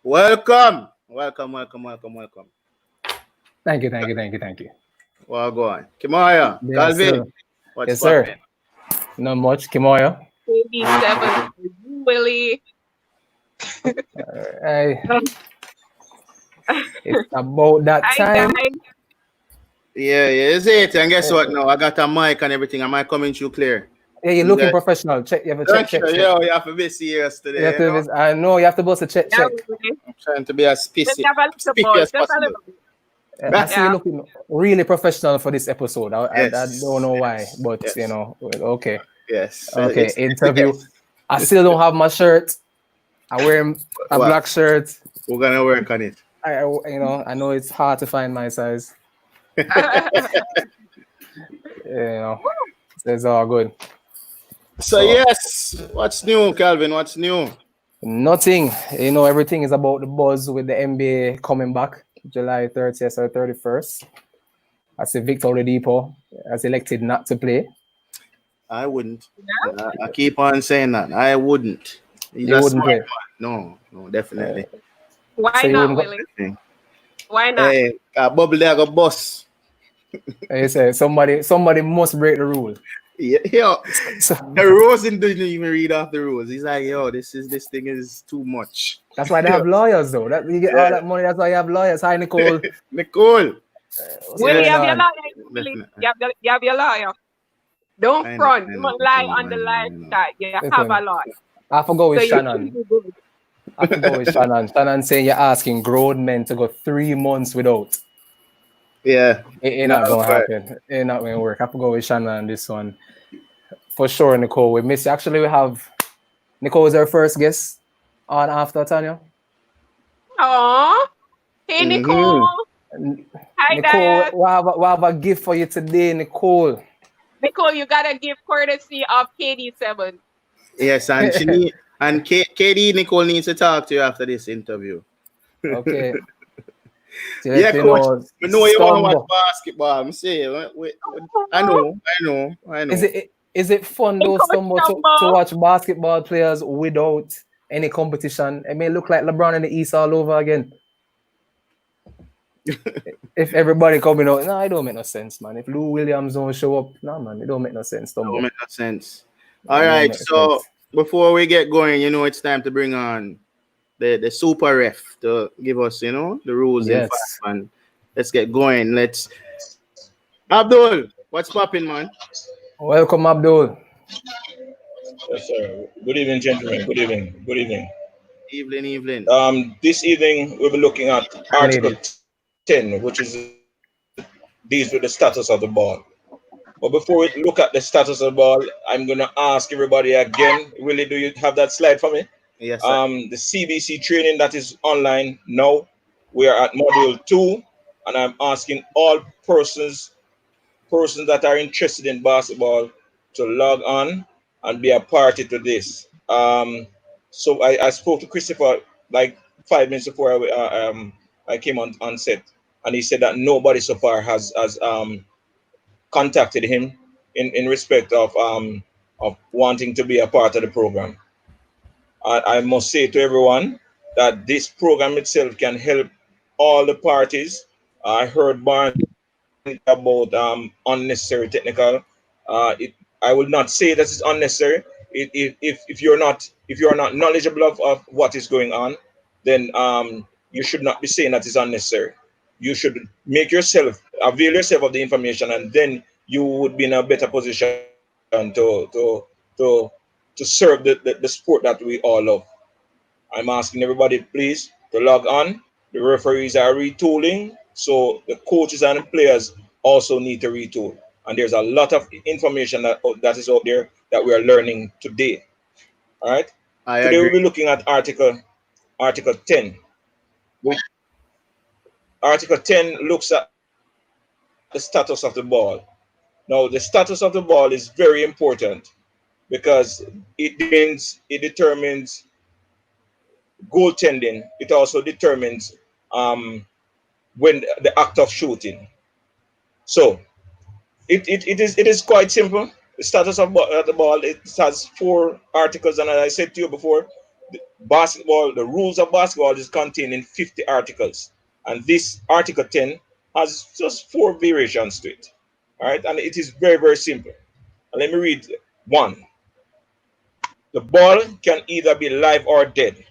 Welcome. Thank you. Well, go on. Kimaya, Yes, Calvin, sir. what's Yes, sir. poppin'? Not much, Kimoyo. 87, Willie. Hey, it's about that Hi, time. guys. Yeah, it's it. And guess what now? I got a mic and everything. Am I coming through clear? Yeah, you're You looking guys- professional. Check. You have to Thank check. you. Yeah, you have to be serious You today. have You know? to. I know you have to bust a check. Yeah, Willie. I'm trying to be as Let's spicy have a little spicky buzz. as Just a possible. little bit. I see you Yeah. looking really professional for this episode. I Yes. don't know why, Yes. but Yes. you know, okay. Yes. Okay, It's interview. yes. I still don't have my shirt. I wear a Well, black shirt. We're gonna work on it. I know it's hard to find my size. It's all good. So yes, what's new, Calvin? What's new? Nothing. Everything is about the buzz with the NBA coming back July 30th or 31st. I see Victor Oladipo has elected not to play. I wouldn't. I keep on saying that. I wouldn't. He's You a wouldn't smart play. man. No, definitely. Why So you not, wouldn't Willie? Why not? Hey, bubble there go bust. You say somebody must break the rule. Yeah. So The rules didn't even read off the rules. He's like, yo, this thing is too much. that's why they have lawyers, though. That you get all that money. That's why you have lawyers. Hi, Nicole. Nicole. Willie, you have your on? lawyer. Willie, you have your lawyer. Don't I know, front. I You know, must lie I know, on the I know, live I know. chat. You Listen. have a lawyer. I forgot with So you Shannon. should be good. I forgot with Shannon. Shannon saying you're asking grown men to go 3 months without. Yeah. It ain't not gonna happen. It ain't not gonna work. I forgot with Shannon on this one. For sure, Nicole. We miss you. Actually, we have Nicole is our first guest on after Tanya. Aww. Hey, Nicole. Hi, Nicole, Diane. we have a gift for you today, Nicole. Nicole, you gotta give courtesy of KD7. Yes, and KD Nicole needs to talk to you after this interview. Okay. Yeah, coach. I know you want to watch basketball. I'm saying, I know. Is it fun though, Stumble, to watch basketball players without any competition? It may look like LeBron in the East all over again. If everybody coming out, no, it don't make no sense, man. If Lou Williams don't show up, no, man, it don't make no sense, Stumble. Don't make no sense. All right, so before we get going, it's time to bring on the super ref to give us, the rules in 5, and let's get going. Abdul, what's popping, man? Welcome, Abdul. Yes, sir. Good evening, gentlemen. Good evening. Evening. This evening we'll be looking at Article 10, which deals with the status of the ball. But before we look at the status of the ball, I'm going to ask everybody again. Willie, do you have that slide for me? Yes, sir. The CBC training that is online now. We are at module 2, and I'm asking all persons that are interested in basketball to log on and be a party to this. So I spoke to Christopher like 5 minutes before I came on set, and he said that nobody so far has contacted him in respect of wanting to be a part of the program. I must say to everyone that this program itself can help all the parties. I heard Barnes about unnecessary technical. I will not say that it's unnecessary. If you're not knowledgeable of what is going on, then you should not be saying that it's unnecessary. You should avail yourself of the information, and then you would be in a better position to serve the sport that we all love. I'm asking everybody, please, to log on. The referees are retooling, so the coaches and the players also need to retool. And there's a lot of information that is out there that we are learning today. All right. Today we'll be looking at Article 10. Article 10 looks at the status of the ball. Now, the status of the ball is very important because it determines goaltending. It also determines when the act of shooting. So it is quite simple. the status of the ball, it has 4 articles, and as I said to you before, the rules of basketball is contained in 50 articles, and this Article 10 has just 4 variations to it. All right, and it is very, very simple. And let me read one. The ball can either be live or dead.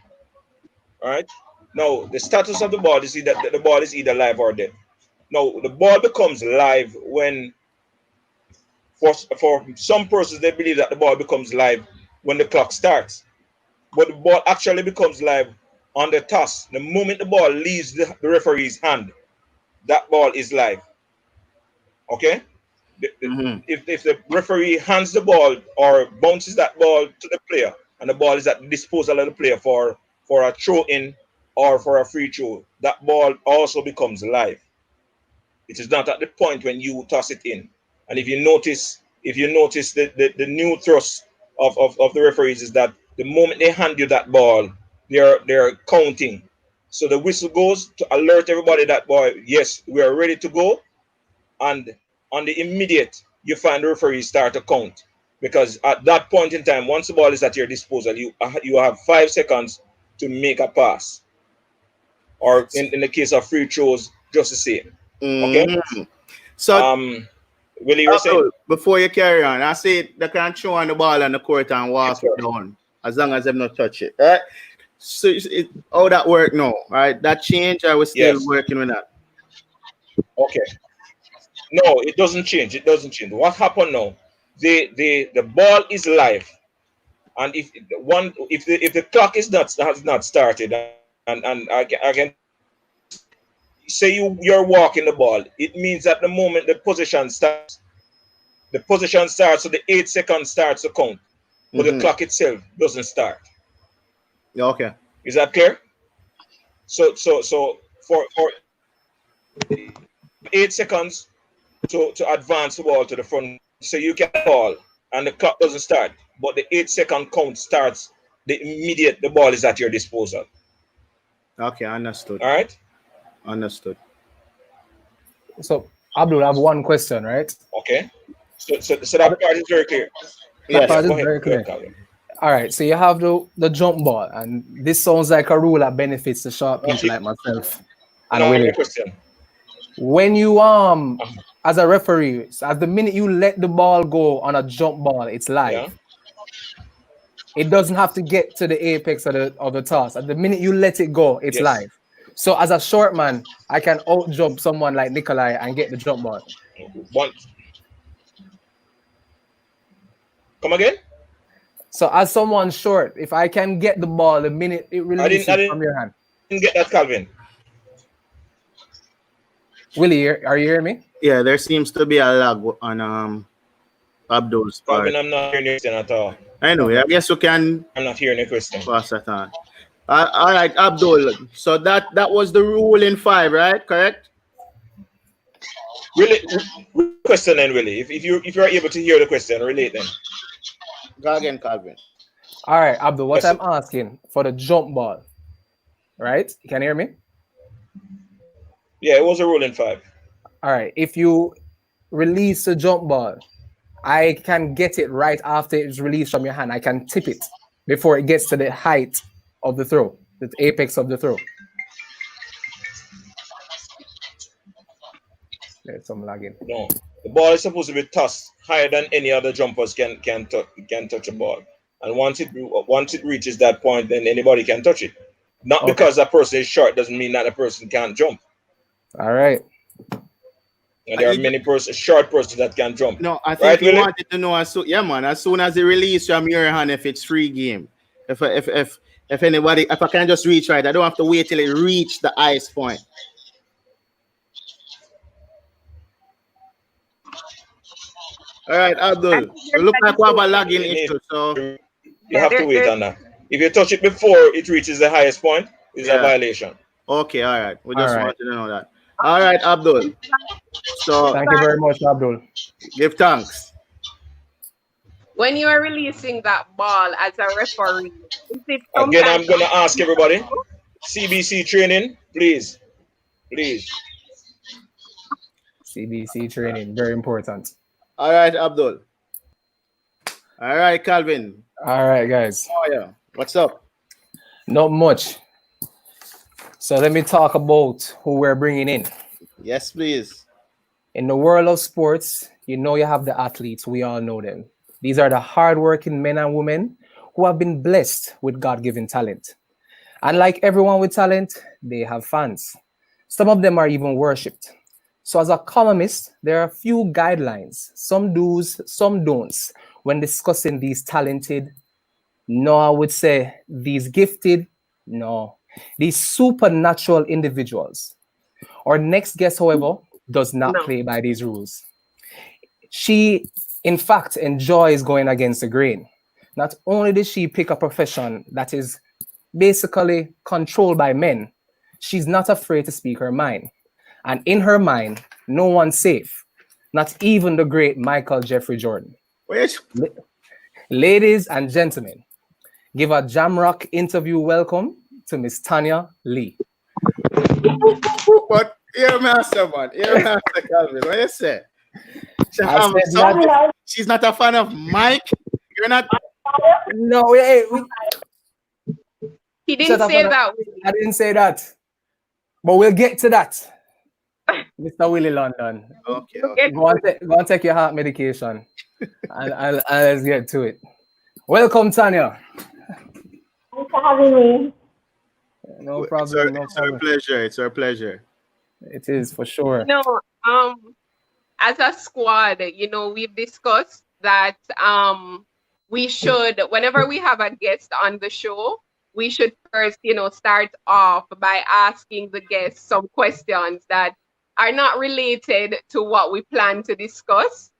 All right. Now, the status of the ball is either the ball is either live or dead. Now, the ball becomes live when, for some persons, they believe that the ball becomes live when the clock starts. But the ball actually becomes live on the toss. The moment the ball leaves the referee's hand, that ball is live. Okay? If the referee hands the ball or bounces that ball to the player, and the ball is at the disposal of the player for a throw in or for a free throw, that ball also becomes live. It is not at the point when you toss it in. And if you notice the new thrust of the referees is that the moment they hand you that ball, they're counting. So the whistle goes to alert everybody that, boy, yes, we are ready to go. And on the immediate, you find the referee start to count. Because at that point in time, once the ball is at your disposal, you have 5 seconds to make a pass. Or in the case of free throws, just the same. Okay? So, Willie, you were saying? Before you carry on, I say they can throw on the ball on the court and walk it down as long as they not touch it. Right? So, how that work now? Right? That change, I was still working with that. Okay. No, it doesn't change. It doesn't change. What happened now? The ball is live, and if the clock has not started, and I can say you're walking the ball, it means at the moment the position starts, so the 8 seconds starts to count, but the clock itself doesn't start. Okay. Is that clear? So for 8 seconds to advance the ball to the front, so you can ball and the clock doesn't start, but the 8-second count starts the immediate the ball is at your disposal. Okay, understood. All right, understood. So Abdul, I have one question, right? Okay. So that part is very clear. That part is very clear. All right, so you have the jump ball, and this sounds like a rule that benefits the short people like myself and Willie. When you as a referee, at the minute you let the ball go on a jump ball, it's live. Yeah. It doesn't have to get to the apex of the toss. At the minute you let it go, it's live. So as a short man, I can out jump someone like Nikolai and get the jump ball. Come again? So as someone short, if I can get the ball the minute it releases from your hand. I didn't get that, Calvin. Willie, are you hearing me? Yeah, there seems to be a lag on Abdul's part. Calvin, I'm not hearing your question at all. Anyway, I guess you can. I'm not hearing your question. Pass that on. All right, Abdul. So that was the rule in 5, right? Correct? Really, question then, Willie. If you're able to hear the question, relate then. Go again, Calvin. All right, Abdul. What I'm asking for the jump ball, right? You can hear me? Yeah, it was a rule in 5. All right. If you release a jump ball, I can get it right after it's released from your hand. I can tip it before it gets to the height of the throw, the apex of the throw. There's some lagging. No, the ball is supposed to be tossed higher than any other jumpers can touch a ball. And once it reaches that point, then anybody can touch it. Not because that person is short doesn't mean that a person can't jump. All right. And there are many short persons that can jump. No, I think you wanted to know as soon as they release from your hand, if it's free game. If I can just reach right, I don't have to wait till it reach the ice point. All right, Abdul. You look like we have a lagging issue, so you have to wait on that. If you touch it before it reaches the highest point, it's a violation. Okay, all right. We just wanted to know that. All right, Abdul. So thank you very much, Abdul. Give thanks. When you are releasing that ball as a referee, is it again? I'm going to ask everybody, CBC training, please. CBC training, very important. All right, Abdul. All right, Calvin. All right, guys. Oh yeah. What's up? Not much. So let me talk about who we're bringing in. Yes, please. In the world of sports, you know you have the athletes. We all know them. These are the hardworking men and women who have been blessed with God-given talent. And like everyone with talent, they have fans. Some of them are even worshipped. So as a columnist, there are a few guidelines, some do's, some don'ts, when discussing these talented, no, I would say these gifted, no, these supernatural individuals. Our next guest, however, does not play by these rules. She, in fact, enjoys going against the grain. Not only did she pick a profession that is basically controlled by men, she's not afraid to speak her mind. And in her mind, no one's safe, not even the great Michael Jeffrey Jordan. Ladies and gentlemen, give a Jamrock interview welcome to Miss Tanya Lee. But you're master, man. You're master, Calvin. What you say? She's not a fan of Mike. You're not. No, he didn't say that. I didn't say that. But we'll get to that. Mr. Willie London. Okay. Go on, take your heart medication. and let's get to it. Welcome, Tanya. Thanks for having me. No problem. It's our pleasure. It's our pleasure. It is for sure. As a squad, we've discussed that we should, whenever we have a guest on the show, we should first, start off by asking the guests some questions that are not related to what we plan to discuss.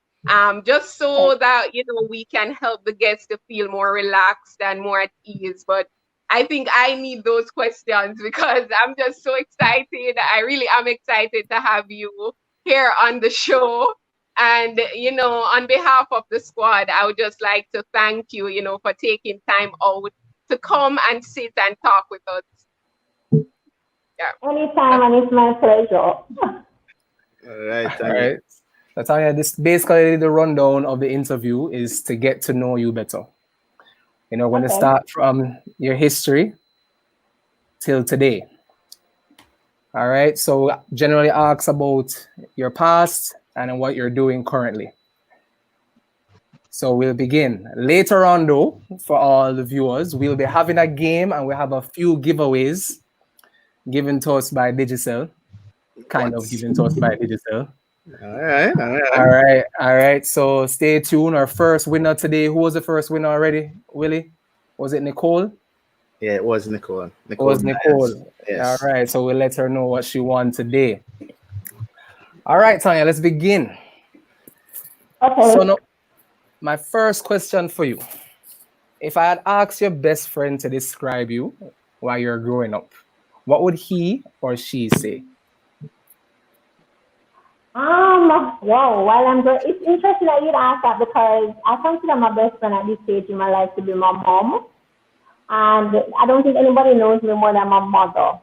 Just so that, we can help the guests to feel more relaxed and more at ease. But I think I need those questions because I'm just so excited. I really am excited to have you here on the show. And, on behalf of the squad, I would just like to thank you, for taking time out to come and sit and talk with us. Yeah. Anytime, and it's my pleasure. All right. So Tanya, this basically the rundown of the interview is to get to know you better. We're going to start from your history till today. All right. So generally ask about your past and what you're doing currently. So we'll begin. Later on, though, for all the viewers, we'll be having a game and we have a few giveaways given to us by Digicel. Kind of given to us by Digicel. All right. So stay tuned. Our first winner today. Who was the first winner already, Willie? Was it Nicole? Yeah, it was Nicole. It was Nicole. Yes. All right. So we'll let her know what she won today. All right, Tanya, let's begin. Okay. So now, my first question for you. If I had asked your best friend to describe you while you're growing up, what would he or she say? Well, it's interesting that you'd ask that because I consider my best friend at this stage in my life to be my mom. And I don't think anybody knows me more than my mother.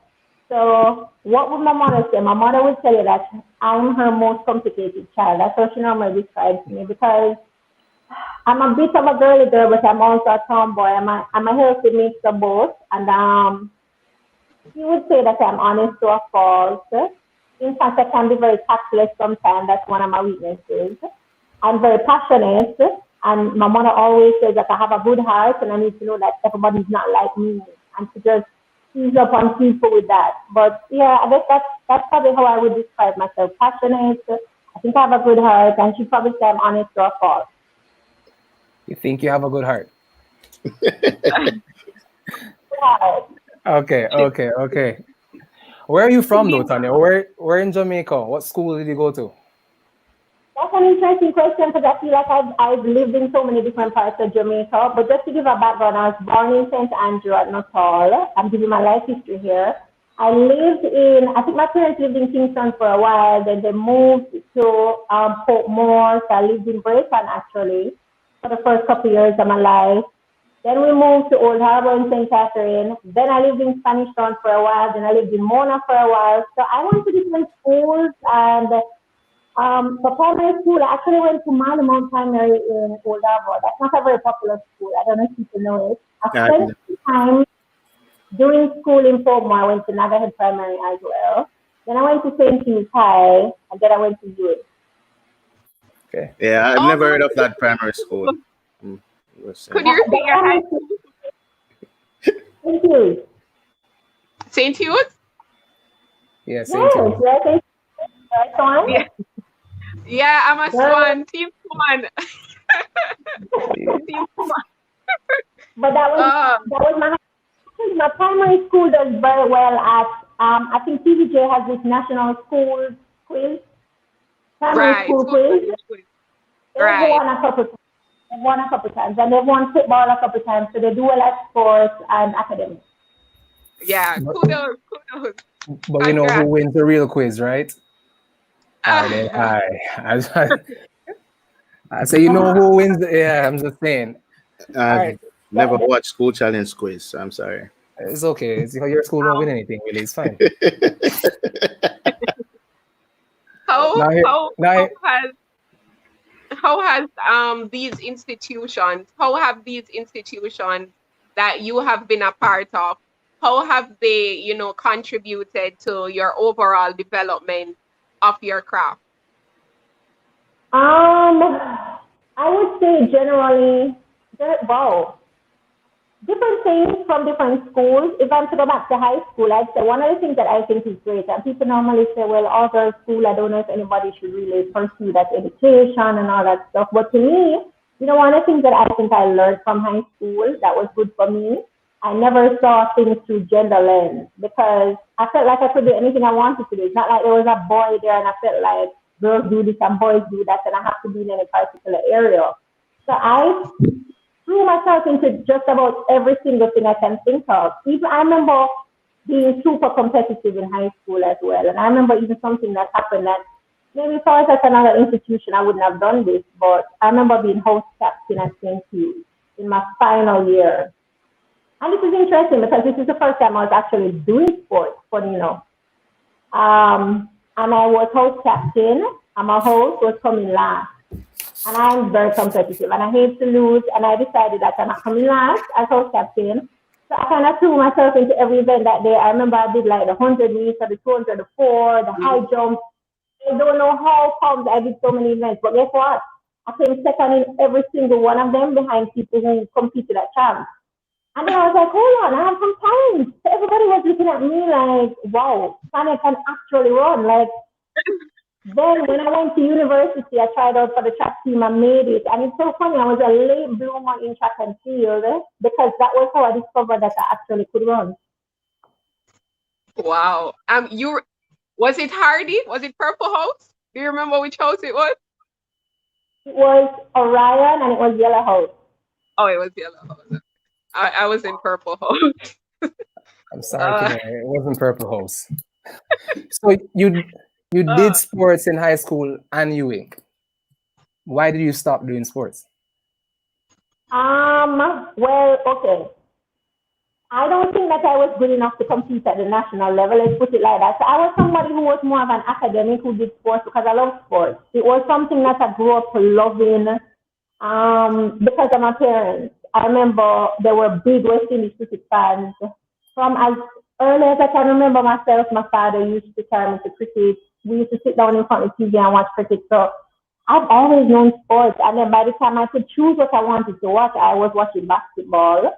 So what would my mother say? My mother would tell you that I'm her most complicated child. That's how she normally describes me because I'm a bit of a girly girl, but I'm also a tomboy. I'm a healthy mix of both. And she would say that I'm honest to a fault. In fact, I can be very tactless sometimes. That's one of my weaknesses. I'm very passionate. And my mother always says that I have a good heart and I need to know that everybody's not like me. And to just ease up on people with that. But yeah, I guess that's probably how I would describe myself. Passionate. I think I have a good heart. And she'd probably say I'm honest to a fault. You think you have a good heart? Yeah. Okay. Where are you from, though, Tanya? Where in Jamaica? What school did you go to? That's an interesting question because I feel like I've lived in so many different parts of Jamaica. But just to give a background, I was born in St. Andrew at Natal. I'm giving my life history here. I think my parents lived in Kingston for a while. Then they moved to Portmore. So I lived in Brighton, actually, for the first couple of years of my life. Then we moved to Old Harbour in St. Catherine. Then I lived in Spanish Town for a while. Then I lived in Mona for a while. So I went to different schools and For primary school, I actually went to Marymount Primary in Old Harbour. That's not a very popular school. I don't know if people know it. I spent time during school in Portmore. I went to Nagahead Primary as well. Then I went to St. Hughes High, and then I went to UA. Okay. Yeah, I've never heard of that primary school. Could you repeat your high school? St. Hughes. St. Hughes? Yeah, St. Hughes. Yeah. Yeah, I'm a Swan. Team Swan. Team Swan. But that was my primary school does very well at I think TVJ has this national school quiz. Primary school quiz. Right. They've won a couple times, and they've won football a couple times. So they do well at sports and academics. Yeah, kudos. But we know who wins the real quiz, right? I say you know who wins. Yeah, I'm just saying. I've never watched School Challenge quiz. So I'm sorry. It's okay. It's, your school won't win anything, really. It's fine. How has these institutions? How have these institutions that you have been a part of? How have they, contributed to your overall development of your craft? I would say generally, different things from different schools. If I'm to go back to high school, I'd say one of the things that I think is great, and people normally say, well, all girls school, I don't know if anybody should really pursue that education and all that stuff. But to me, one of the things that I think I learned from high school that was good for me, I never saw things through gender lens, because I felt like I could do anything I wanted to do. It's not like there was a boy there and I felt like girls do this and boys do that and I have to be in any particular area. So I threw myself into just about every single thing I can think of. Even I remember being super competitive in high school as well. And I remember even something that happened that maybe if I was at another institution, I wouldn't have done this. But I remember being house captain at St. Hughes in my final year. And this is interesting because this is the first time I was actually doing sports, funny enough. And I was house captain, and my host was coming last. And I'm very competitive, and I hate to lose. And I decided that I'm not coming last as house captain. So I kind of threw myself into every event that day. I remember I did like the 100 meters, the 200, the 4, the high jump. I don't know how comes I did so many events, but guess what? I came second in every single one of them behind people who competed at champs. And then I was like, hold on, I have some time. So everybody was looking at me like, wow, Tanya can actually run. Like, then when I went to university, I tried out for the track team and made it. And it's so funny, I was a late bloomer in track and field because that was how I discovered that I actually could run. Wow. Was it Hardy? Was it Purple House? Do you remember which house it was? It was Orion and it was Yellow House. Oh, it was Yellow House. I was in Purple House. I'm sorry, it wasn't Purple House. So you did sports in high school and UA. Why did you stop doing sports? Well, okay. I don't think that I was good enough to compete at the national level, let's put it like that. So I was somebody who was more of an academic who did sports because I love sports. It was something that I grew up loving because of my parents. I remember there were big West Indies cricket fans. From as early as I can remember myself, my father used to carry me to cricket. We used to sit down in front of the TV and watch cricket. So I've always known sports. And then by the time I could choose what I wanted to watch, I was watching basketball.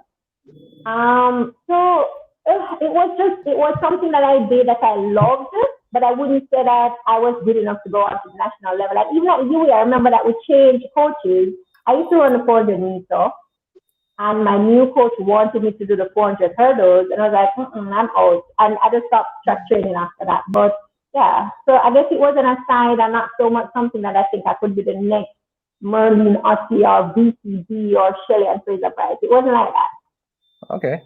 So it was something that I did that I loved, but I wouldn't say that I was good enough to go on to the national level. Like even at UA, I remember that we changed coaches. I used to run the 400 meter. And my new coach wanted me to do the 400 hurdles. And I was like, I'm out. And I just stopped track training after that. But yeah, so I guess it wasn't a side and not so much something that I think I could be the next Merlin, Ossie, or BCB, or Shelley and Fraser Price. It wasn't like that. Okay.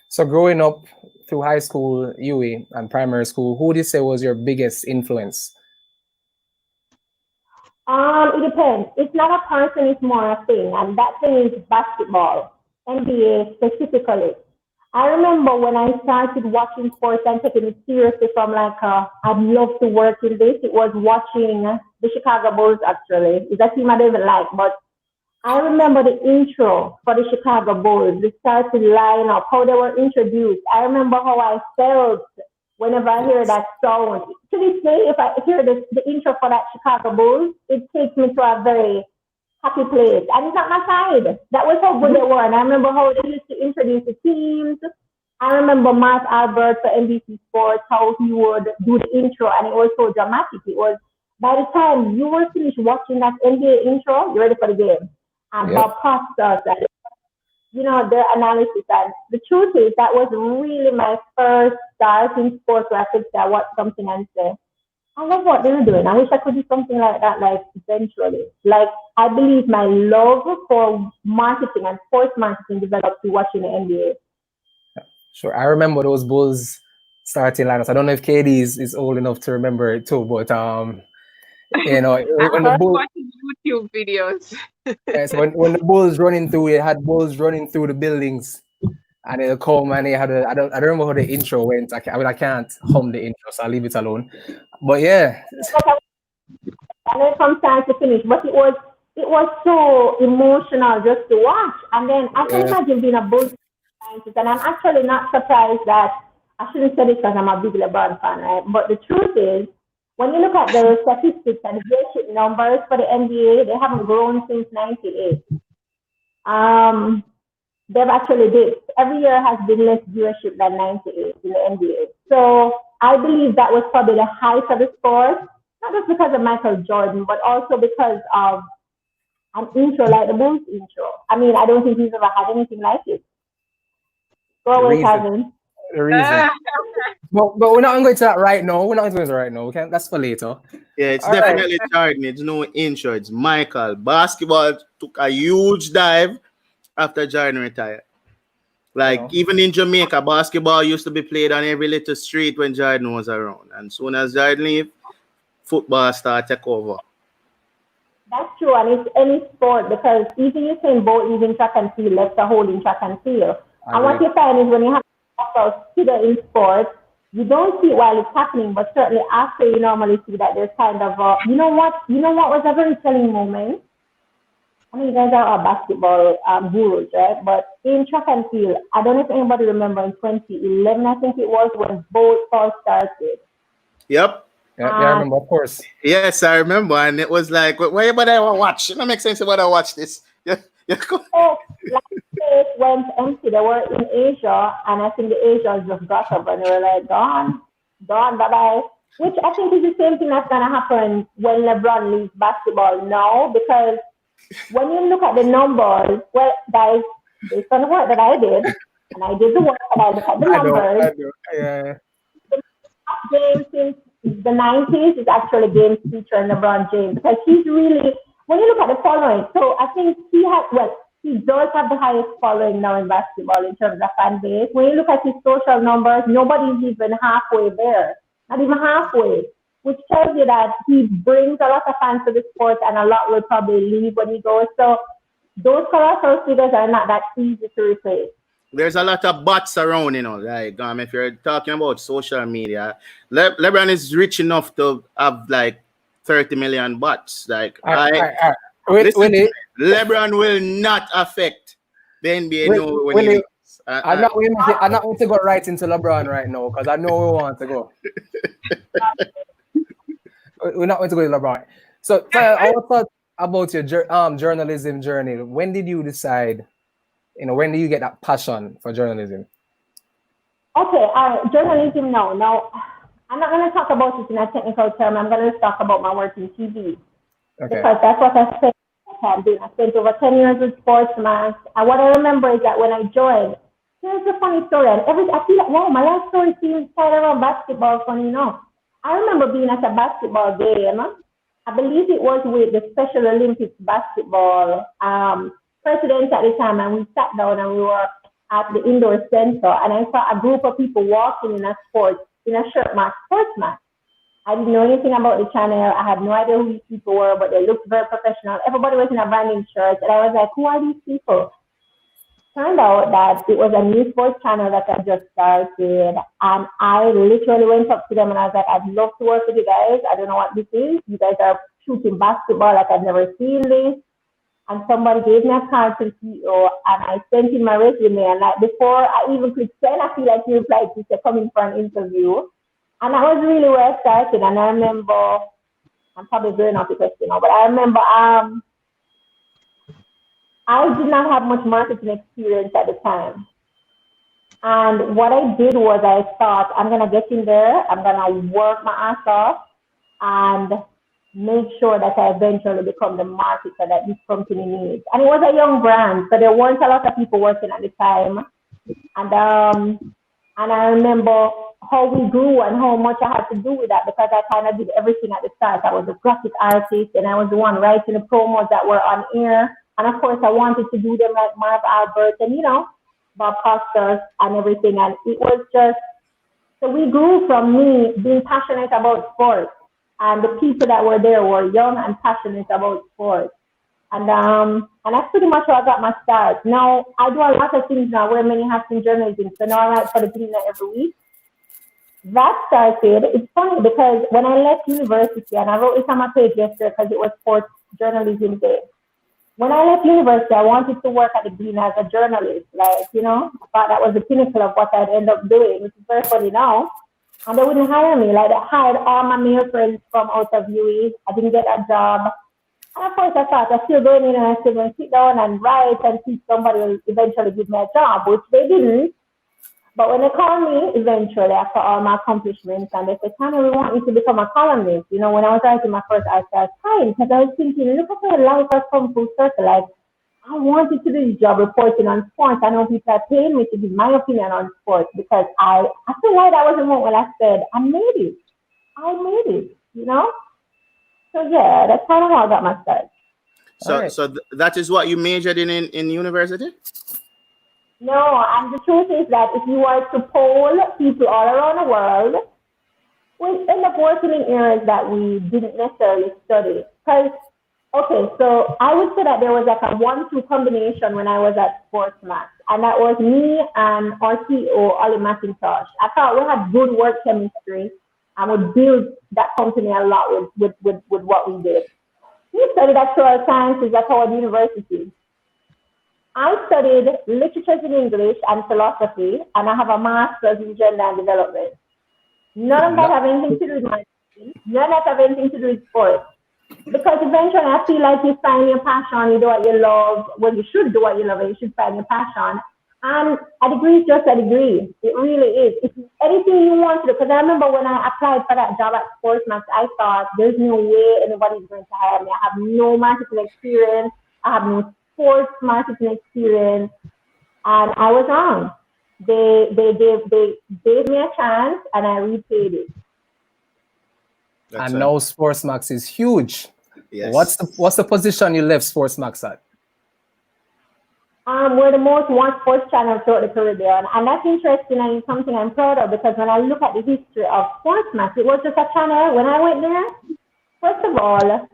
So growing up through high school, UA, and primary school, who would you say was your biggest influence? It depends. It's not a person, it's more a thing. And that thing is basketball. NBA specifically. I remember when I started watching sports and taking it seriously from like, I'd love to work in this. It was watching the Chicago Bulls, actually. It's a team I don't even like, but I remember the intro for the Chicago Bulls, the starting lineup, how they were introduced. I remember how I felt whenever I hear that sound. To this day, if I hear the intro for that Chicago Bulls, it takes me to a very happy place. And it's not my side. That was how good they were. And I remember how they used to introduce the teams. I remember Mark Albert for NBC Sports, how he would do the intro, and it was so dramatic. It was, by the time you were finished watching that NBA intro, you're ready for the game. And Bob Costas, and their analysis. And the truth is, that was really my first start in sports where I could say I watch something and say, I love what they're doing. I wish I could do something like that, like eventually. Like, I believe my love for marketing and sports marketing developed through watching the NBA. Sure. I remember those Bulls starting lineups. I don't know if KD is old enough to remember it too, but when the Bulls watching YouTube videos. Yes, when the Bulls running through, they had Bulls running through the buildings, and they'll come and they had I don't remember how the intro went. I can't hum the intro, so I'll leave it alone. But yeah, and then from start to finish, but it was so emotional just to watch. And then I can imagine being a Bulls scientist, and I'm actually not surprised that I shouldn't say this because I'm a big LeBron fan, right? But the truth is, when you look at the statistics and the viewership numbers for the NBA, they haven't grown since '98. They've actually dipped. Every year has been less viewership than '98 in the NBA. So I believe that was probably the height of the sport, not just because of Michael Jordan, but also because of an intro like the Bulls intro. I mean, I don't think he's ever had anything like it. Go away, Kevin. The reason. But we're not going to that right now. We're not going to that right now. Okay, that's for later. Yeah, it's definitely Jordan. It's no intro. It's Michael. Basketball took a huge dive after Jordan retired. Like, even in Jamaica, basketball used to be played on every little street when Jordan was around. And soon as Jordan left, football started to take over. That's true, and it's any sport, because even you can both even track and field, left a hole in track and field. And what you find is when you have a figure in sports, you don't see it while it's happening, but certainly after you normally see that there's kind of you know what was a very telling moment? I mean, you guys are our basketball gurus, right? But in track and field, I don't know if anybody remember in 2011, I think it was, when both first started. Yep. Yeah, I remember, of course. Yes, I remember, and it was like, why but I watch? It don't make sense why I watch this. So, like, it went empty. They were in Asia, and I think the Asians just got up and they were like, gone, bye-bye. Which I think is the same thing that's going to happen when LeBron leaves basketball now, because when you look at the numbers, well, guys, based on the work that I did, and I did the work, and I look at the numbers, I know. Yeah. the game since the 90s is actually games featuring LeBron James, because he's really, when you look at the following, so I think he does have the highest following now in basketball in terms of fan base. When you look at his social numbers, nobody's even halfway there, not even halfway, which tells you that he brings a lot of fans to the sport, and a lot will probably leave when he goes. So those colossal figures are not that easy to replace. There's a lot of bots around, like if you're talking about social media, LeBron is rich enough to have like 30 million bots. Like, LeBron will not affect the NBA. I'm not going to go right into LeBron right now, because I know we want to go. We're not going to go to LeBron. So, I want to talk about your journalism journey. When did you decide? When do you get that passion for journalism? Okay, journalism. No, I'm not going to talk about it in a technical term. I'm going to talk about my work in TV. Okay. Because that's what I spent time doing. I spent over 10 years with Sportmax. And what I remember is that when I joined, here's a funny story. And I feel like, wow, my life story seems kind of around basketball, funny enough. I remember being at a basketball game. I believe it was with the Special Olympics basketball president at the time, and we sat down and we were at the indoor center, and I saw a group of people walking in a shirt marked Sportmax. I didn't know anything about the channel. I had no idea who these people were, but they looked very professional. Everybody was in a branding shirt, and I was like, who are these people? Turns turned out that it was a new sports channel that I just started, and I literally went up to them and I was like, I'd love to work with you guys. I don't know what this is. You guys are shooting basketball like I've never seen this. And somebody gave me a card to the CEO, and I sent in my resume. And like before I even could send, I feel like you replied to say coming for an interview. And that was really where I started. And I remember, I'm probably going off the question now, but I remember I did not have much marketing experience at the time. And what I did was I thought, I'm going to get in there, I'm going to work my ass off and make sure that I eventually become the marketer that this company needs. And it was a young brand, so there weren't a lot of people working at the time. And I remember how we grew and how much I had to do with that, because I kind of did everything at the start. I was a graphic artist, and I was the one writing the promos that were on air. And of course, I wanted to do them like Marv Albert and, Bob Costas and everything. And it was just, so we grew from me being passionate about sports. And the people that were there were young and passionate about sports. And that's pretty much how I got my start. Now, I do a lot of things now, wear many hats in journalism. So now I write for the Gleaner every week. That started, it's funny because when I left university, and I wrote it on my page yesterday because it was sports journalism day. When I left university, I wanted to work at the Gleaner as a journalist. Like, I thought that was the pinnacle of what I'd end up doing, which is very funny now. And they wouldn't hire me. Like, they hired all my male friends from out of UE. I didn't get a job. And of course, I thought I'm still going in and I still going to sit down and write and see somebody will eventually give me a job, which they didn't. But when they called me eventually after all my accomplishments, and they said, Tanya, we want you to become a columnist. When I was writing my first article, I was crying because I was thinking, look at my life has come full circle. Like, I wanted to do this job reporting on sports. I know people are paying me to give my opinion on sports because I feel like that was the moment when I said, I made it. So yeah, that's kind of how I got my start. So that is what you majored in university? No, and the truth is that if you were to poll people all around the world, we end up working in areas that we didn't necessarily study. Because, okay, so I would say that there was like a 1-2 combination when I was at Sportmax, and that was me and our CEO, Ollie McIntosh. I thought we had good work chemistry and would build that company a lot with what we did. We studied actuarial sciences at Howard University. I studied literature in English and philosophy, and I have a master's in gender and development. None of that have anything to do with marketing. None of that have anything to do with sports. Because eventually I feel like you find your passion, you do what you love. Well, you should do what you love, and you should find your passion. And a degree is just a degree. It really is. It's anything you want to do. Because I remember when I applied for that job at Sportmax, I thought there's no way anybody's going to hire me. I have no marketing experience. I have no sports marketing experience, and I was wrong. They gave me a chance, and I repaid it. And now Sportmax is huge. Yes. What's the position you left Sportmax at? We're the most watched sports channel throughout the Caribbean, and that's interesting and it's something I'm proud of, because when I look at the history of Sportmax, it was just a channel. When I went there, first of all,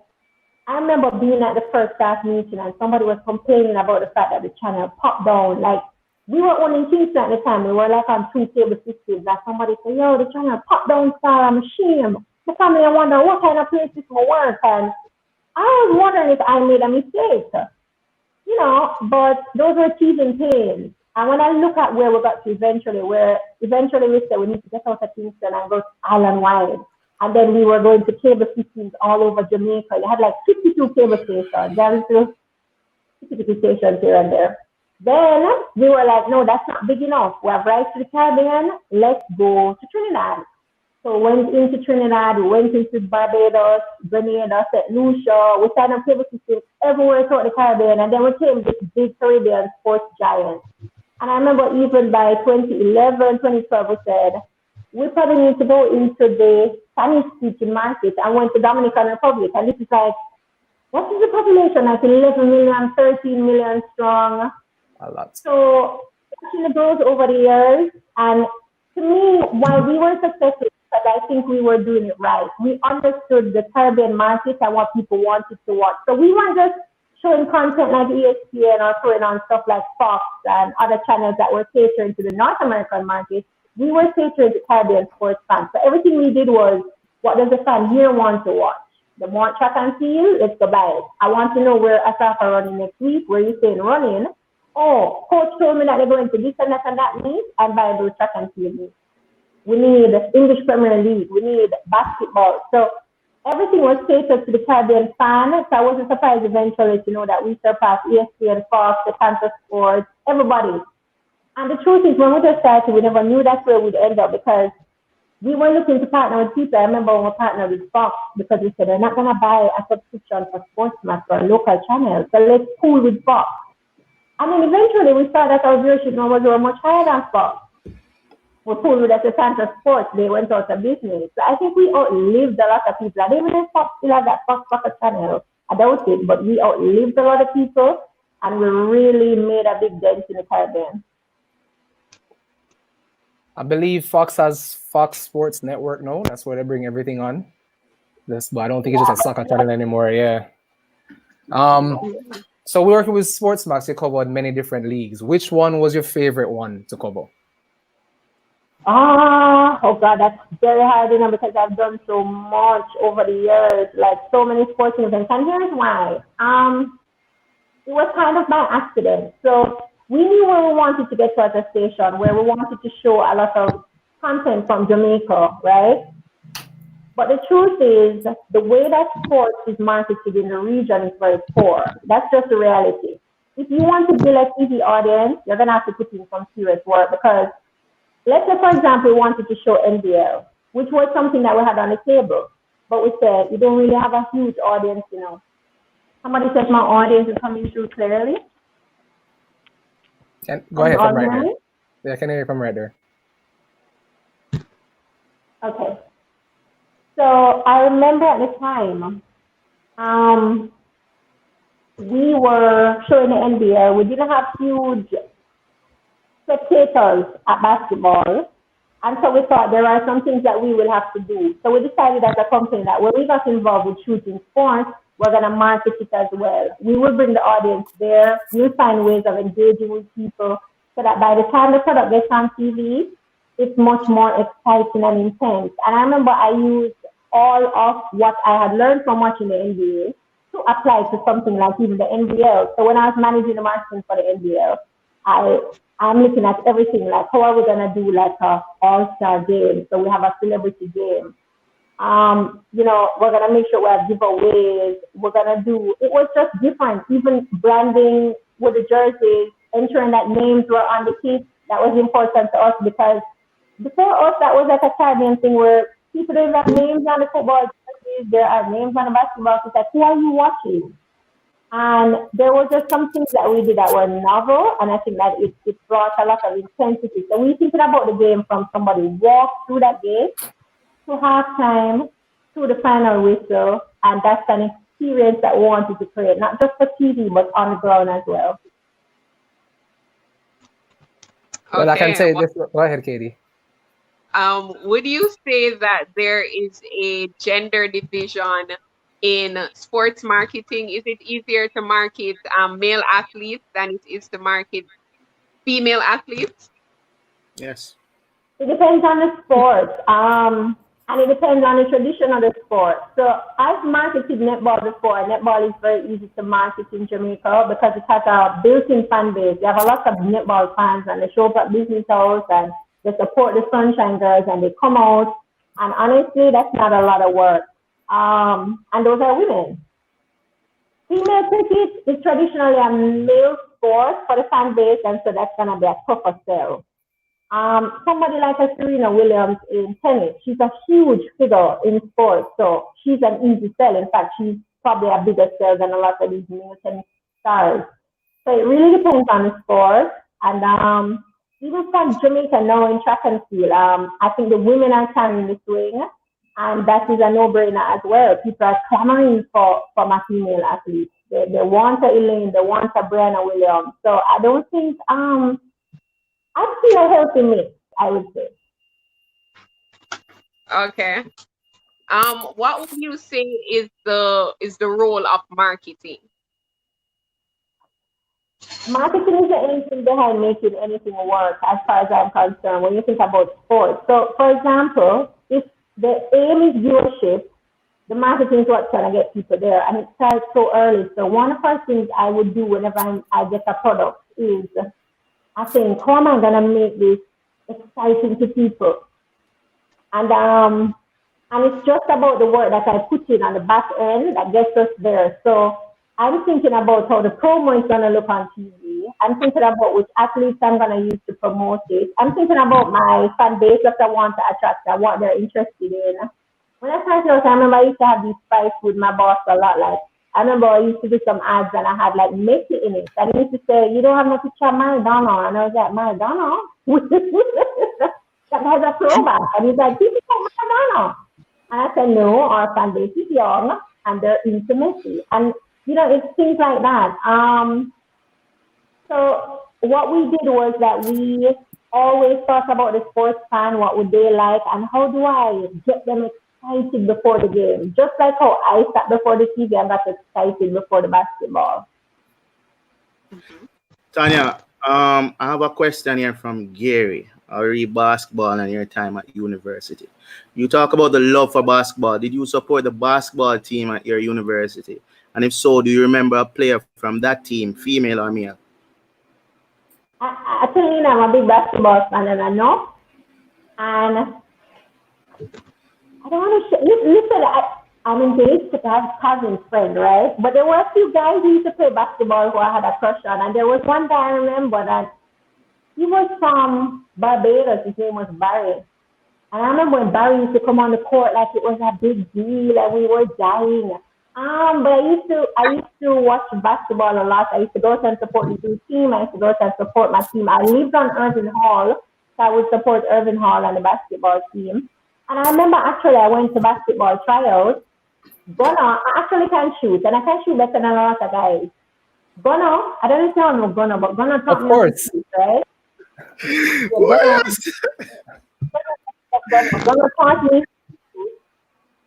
I remember being at the first staff meeting and somebody was complaining about the fact that the channel popped down. Like, we were only in Kingston at the time. We were like on 2 cable systems. Like, somebody said, yo, the channel popped down, star. I'm ashamed. The family, I wonder what kind of place this will work. And I was wondering if I made a mistake. But those were teething pains. And when I look at where we got to eventually we said we need to get out of Kingston and go island-wide. And then we were going to cable systems all over Jamaica. You had like 52 cable stations. There was 50 stations here and there. Then we were like, no, that's not big enough. We have rights to the Caribbean. Let's go to Trinidad. So we went into Trinidad. We went into Barbados, Grenada, St. Lucia. We signed up cable systems everywhere throughout the Caribbean. And then we came this big Caribbean sports giant. And I remember even by 2011, 2012, we said, we probably need to go into the Spanish-speaking market. I went to Dominican Republic, and this is like, what is the population? Like 11 million, 13 million strong. A lot. So watching the growth over the years, and to me, why we were successful, because I think we were doing it right. We understood the Caribbean market and what people wanted to watch. So we weren't just showing content like ESPN or throwing on stuff like Fox and other channels that were catering to the North American market, we were catering to Caribbean sports fans. So everything we did was, what does the fan here want to watch? They want track and field, let's go buy it. I want to know where Asafa running next week, where you saying running. Oh, coach told me that they're going to this and that meet, and buy those track and field meets. We need English Premier League. We need basketball. So everything was catered to the Caribbean fan. So I wasn't surprised eventually to know that we surpassed ESPN, Fox, the Cancer Sports, everybody. And the truth is, when we just started, we never knew that's where we'd end up because we were looking to partner with people. I remember when we partnered with Fox because we said they're not going to buy a subscription for Sportmax or a local channel. So let's pool with Fox. And then eventually we saw that our viewership numbers were much higher than Fox. We pulled with the Santa Sports, they went out of business. So I think we outlived a lot of people. And even if Fox still have that Fox Pocket channel, I doubt it, but we outlived a lot of people and we really made a big dent in the Caribbean. I believe Fox has Fox Sports Network now. That's where they bring everything on. But I don't think it's just a soccer channel anymore. Yeah. So we're working with Sportsmax. You covered many different leagues. Which one was your favorite one to cover? Oh God, that's very hard, because I've done so much over the years, like so many sporting events. And here's why. It was kind of by accident. So we knew where we wanted to get to at the station, where we wanted to show a lot of content from Jamaica, right? But the truth is, the way that sports is marketed in the region is very poor. That's just the reality. If you want to build a TV audience, you're going to have to put in some serious work because let's say, for example, we wanted to show NBL, which was something that we had on the table. But we said, we don't really have a huge audience, Somebody said my audience is coming through clearly. Go ahead from right there. Yeah, I can hear you from right there. Okay. So I remember at the time, we were showing the NBL. We didn't have huge spectators at basketball. And so we thought there are some things that we will have to do. So we decided as a company that when we got involved with shooting sports, we're going to market it as well. We will bring the audience there. We'll find ways of engaging with people so that by the time the product gets on TV, it's much more exciting and intense. And I remember I used all of what I had learned from watching the NBA to apply to something like even the NBL. So when I was managing the marketing for the NBL, I'm looking at everything like how are we gonna do like a all-star game? So we have a celebrity game. We're gonna make sure we have giveaways. We're gonna do. It was just different. Even branding with the jerseys, ensuring that names were on the kit. That was important to us because before us, that was like a Caribbean thing where people didn't have names on the football jerseys. There are names on the basketball. It's like, who are you watching? And there were just some things that we did that were novel, and I think that it brought a lot of intensity. So we're thinking about the game from somebody walked through that game to halftime, to the final whistle, and that's an experience that we wanted to create, not just for TV, but on the ground as well. Well, I can say this. Go ahead, Katie. Would you say that there is a gender division in sports marketing? Is it easier to market male athletes than it is to market female athletes? Yes. It depends on the sport, and it depends on the tradition of the sport. So I've marketed netball before. Netball is very easy to market in Jamaica because it has a built-in fan base. You have a lot of netball fans, and they show up at business hours, and they support the Sunshine Girls, and they come out. And honestly, that's not a lot of work. And those are women. Female cricket is traditionally a male sport for the fan base, and so that's going to be a tougher sell. Somebody like a Serena Williams in tennis, she's a huge figure in sports, so she's an easy sell. In fact, she's probably a bigger sell than a lot of these male tennis stars. So it really depends on the sport. And even from Jamaica now in track and field, I think the women are carrying the swing. And that is a no-brainer as well. People are clamoring for a female athlete. They want a Elaine, they want a Brianna Williams. So I don't think, I see a healthy mix, I would say. Okay. What would you say is the role of marketing? marketing is the engine behind making anything work as far as I'm concerned when you think about sports. So, for example, if the aim is viewership, the marketing is what's going to get people there, and it starts so early. So one of the first things I would do whenever I get a product is I think, how am I going to make this exciting to people? And it's just about the work that I put in on the back end that gets us there. So I'm thinking about how the promo is going to look on TV. I'm thinking about which athletes I'm going to use to promote it. I'm thinking about my fan base that I want to attract and what they're interested in. When I started out, I remember I used to have these fights with my boss a lot. Like, I remember I used to do some ads and I had like Mickey in it. And he used to say, you don't have no picture of Maradona. And I was like, Maradona? That has a throwback. And he's like, people call Maradona. And I said, no, our fan base is young and they're into Messi. And, you know, it's things like that. So what we did was that we always thought about the sports fan, what would they like, and how do I get them excited before the game? Just like how I sat before the TV and got excited before the basketball. Tanya, I have a question here from Gary. I read basketball and your time at university. You talk about the love for basketball. Did you support the basketball team at your university? And if so, do you remember a player from that team, female or male? I tell you, I'm a big basketball fan, and I know. And I don't want to listen. I'm engaged to have cousin's friend, right? But there were a few guys who used to play basketball who I had a crush on, and there was one guy I remember that he was from Barbados. His name was Barry. And I remember when Barry used to come on the court like it was a big deal and we were dying. But I used to watch basketball a lot. I used to go and support the team. I used to go and support my team. I lived on Irving Hall, so I would support Irving Hall and the basketball team. And I remember actually I went to basketball tryouts. Gunnar, I actually can shoot, and I can shoot better than a lot of guys. Gunnar, I don't know Gunnar, but Gunnar taught me to shoot, right? Gunnar taught me.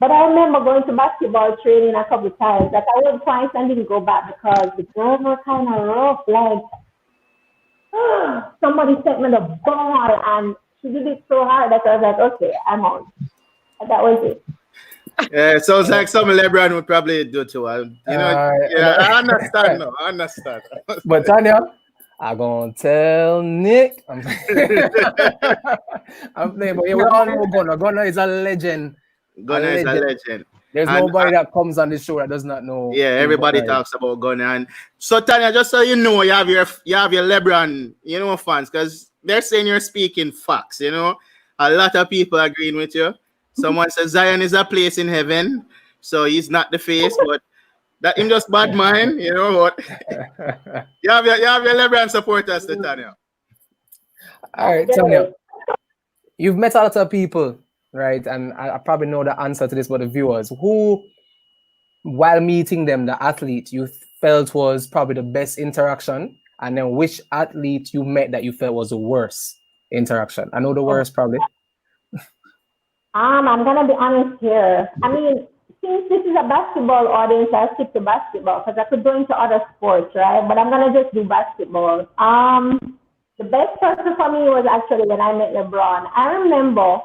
But I remember going to basketball training a couple of times. Like I went twice and didn't go back because the girls were kind of rough. Like somebody sent me the ball and she did it so hard that I was like, okay, I'm on. And that was it. Yeah, it sounds like some LeBron would probably do too. I understand now. I understand. But Tanya, I'm gonna tell Nick. I'm playing, but yeah, we all know Gunnar. Gunnar is a legend. Gunnar is a legend. There's nobody that comes on this show that does not know. Yeah, everybody talks about Gunnar. And so Tanya, just so you know, you have your LeBron, fans, because they're saying you're speaking facts. A lot of people agreeing with you. Someone says Zion is a place in heaven, so he's not the face, but that him just bad mind. You know what? you have your LeBron supporters, Tanya. All right, Tanya, you've met a lot of people. Right, and I probably know the answer to this, but the viewers, who, while meeting them, the athlete you felt was probably the best interaction, and then which athlete you met that you felt was the worst interaction? I know the worst probably. I'm gonna be honest here. I mean, since this is a basketball audience, I'll stick to basketball because I could go into other sports, right? But I'm gonna just do basketball. The best person for me was actually when I met LeBron. I remember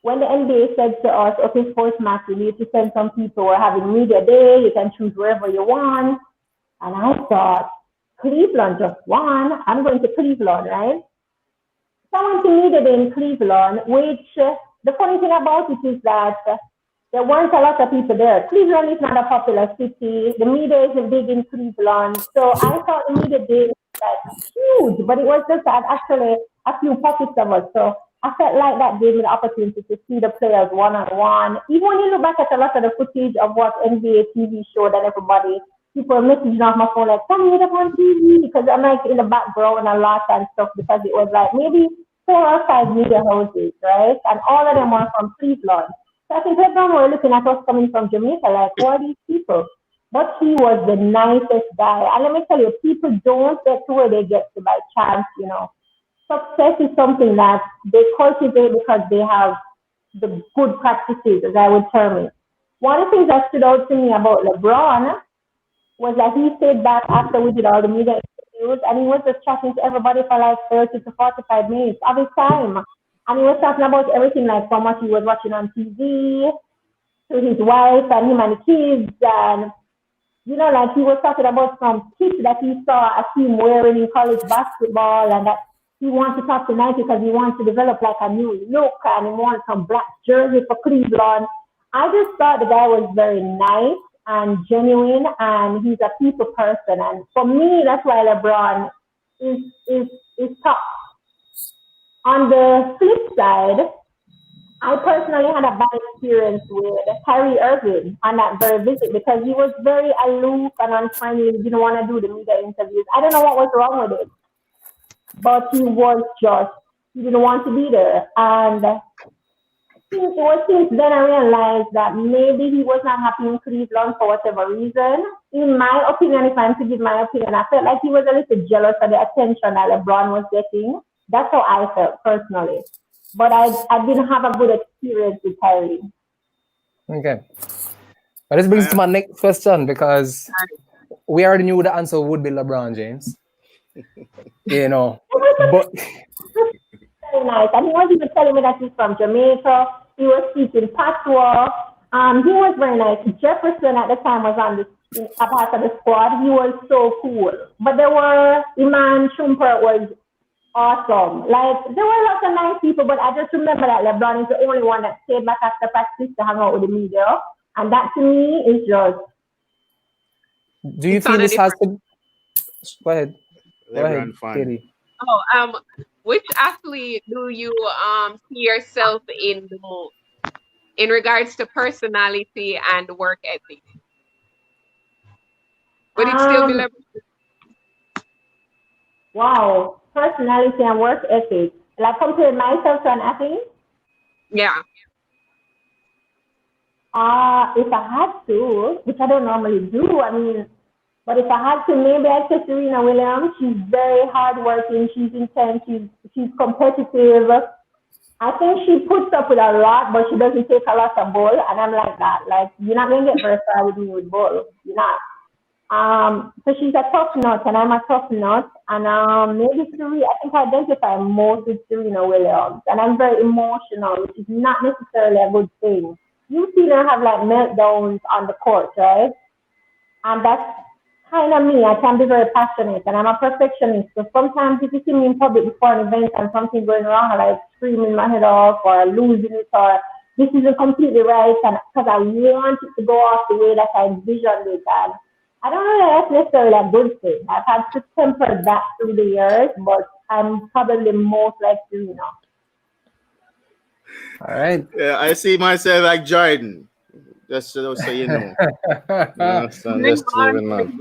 when the NBA said to us, okay, Sportmax, we need to send some people. We're having media day. You can choose wherever you want. And I thought, Cleveland just won. I'm going to Cleveland, right? So I went to media day in Cleveland, which the funny thing about it is that there weren't a lot of people there. Cleveland is not a popular city. The media isn't big in Cleveland. So I thought the media day was huge, but it was just that actually a few pockets of us. So I felt like that gave me the opportunity to see the players one-on-one. Even when you look back at a lot of the footage of what NBA TV showed and everybody, people messaging off my phone like, "Come meet up on TV," because I'm like in the background a lot and stuff because it was like maybe 4 or 5 media houses, right? And all of them were from Cleveland. So I think everyone were looking at us coming from Jamaica like, who are these people? But he was the nicest guy. And let me tell you, people don't get to where they get to by chance, Success is something that they cultivate because they have the good practices, as I would term it. One of the things that stood out to me about LeBron was that he stayed back after we did all the media interviews news, and he was just chatting to everybody for like 30 to 45 minutes of his time. And he was talking about everything, like from what he was watching on TV to his wife and him and the kids. And, you know, like he was talking about some kits that he saw a team wearing in college basketball, and that he wants to talk to Nike because he wants to develop like a new look and he wants some black jersey for Cleveland. I just thought the guy was very nice and genuine, and he's a people person. And for me, that's why LeBron is top. On the flip side, I personally had a bad experience with Kyrie Irving on that very visit because he was very aloof and unfriendly. He didn't want to do the media interviews. I don't know what was wrong with it, but he didn't want to be there. And it was since then I realized that maybe he was not happy in Cleveland for whatever reason. In my opinion, if I'm to give my opinion, I felt like he was a little jealous of the attention that LeBron was getting. That's how I felt personally. But I didn't have a good experience with Kyrie. Okay. But this brings to my next question, because we already knew the answer would be LeBron James. You know, but very nice. And he was even telling me that he's from Jamaica. He was speaking patois. He was very nice. Jefferson at the time was on a part of the squad. He was so cool. But there were Iman Shumpert was awesome. Like, there were lots of nice people, but I just remember that LeBron is the only one that stayed back after practice to hang out with the media. And that to me is just... Do you feel this has to... Go ahead. LeBron fan. Oh, which athlete do you see yourself in the most in regards to personality and work ethic? Would it still be LeBron? Wow, personality and work ethic. Like compare myself to an athlete? Yeah. If I had to, which I don't normally do, I mean, but if I had to, maybe I'd say Serena Williams. She's very hardworking. She's intense. She's competitive. I think she puts up with a lot, but she doesn't take a lot of bull. And I'm like that. Like, you're not going to get very far with me with bull. You're not. So she's a tough nut, and I'm a tough nut. And maybe Serena, I think I identify most with Serena Williams. And I'm very emotional, which is not necessarily a good thing. You've seen her have like meltdowns on the court, right? And that's kind of me. I can be very passionate, and I'm a perfectionist. So sometimes if you see me in public before an event and something going wrong, I like screaming my head off or losing it, or this isn't completely right, and because I want it to go off the way that I envisioned it. And I don't know that that's necessarily a good thing. I've had to temper that through the years, but I'm probably most like Serena. All right. Yeah, I see myself like Jordan. Just so you know. Just even know.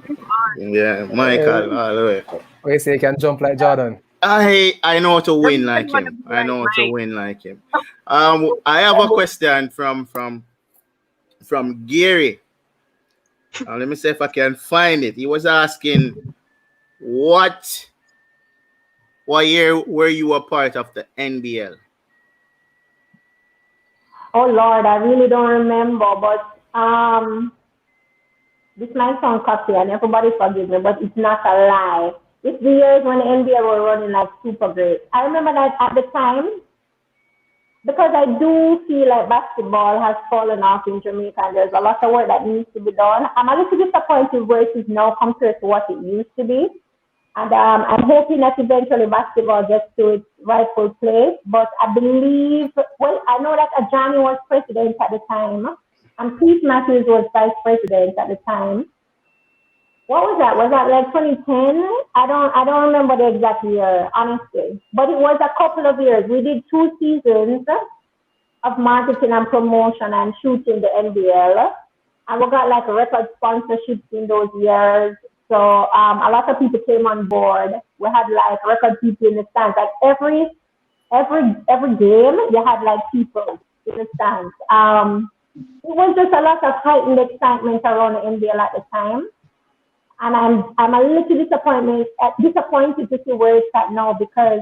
Yeah, Michael, all the way. We say you can jump like Jordan. I know how to win like him. I know how to win like him. I have a question from Gary. Let me see if I can find it. He was asking, what year were you a part of the NBL? Oh Lord, I really don't remember, but this might sound cocky and everybody forgive me, but it's not a lie. It's the years when the NBA were running like super great. I remember that at the time, because I do feel like basketball has fallen off in Jamaica and there's a lot of work that needs to be done. I'm a little disappointed where it is now compared to what it used to be. And I'm hoping that eventually basketball gets to its rightful place. But I believe, well, I know that Ajani was president at the time, and Pete Matthews was vice president at the time. What was that? Was that like 2010? I don't remember the exact year, honestly. But it was a couple of years. We did 2 seasons of marketing and promotion and shooting the NBL. And we got like record sponsorships in those years. So a lot of people came on board. We had like record people in the stands. Like every game, you had like people in the stands. It was just a lot of heightened excitement around the NBL at the time. And I'm a little disappointed to see where it's at now, because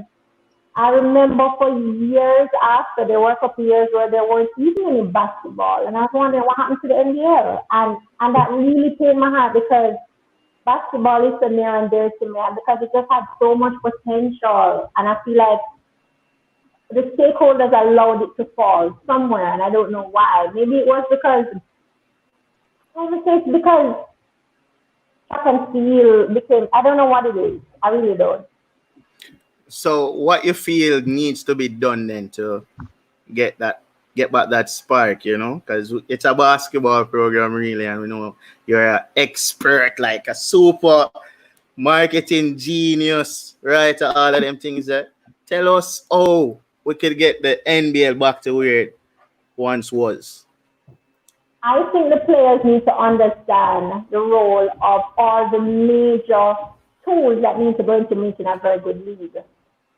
I remember for years after, there were a couple years where there weren't even any basketball. And I was wondering what happened to the NBL. And that really pained my heart, because basketball is so near and dear to me, and because it just has so much potential, and I feel like the stakeholders allowed it to fall somewhere, and I don't know why. Maybe it was because track and field became, I don't know what it is. I really don't. So what you feel needs to be done then to get back that spark, you know? Because it's a basketball program really, and we know you're an expert, like a super marketing genius, right? All of them things that tell us how we could get the NBL back to where it once was. I think the players need to understand the role of all the major tools that need to go into making a very good league.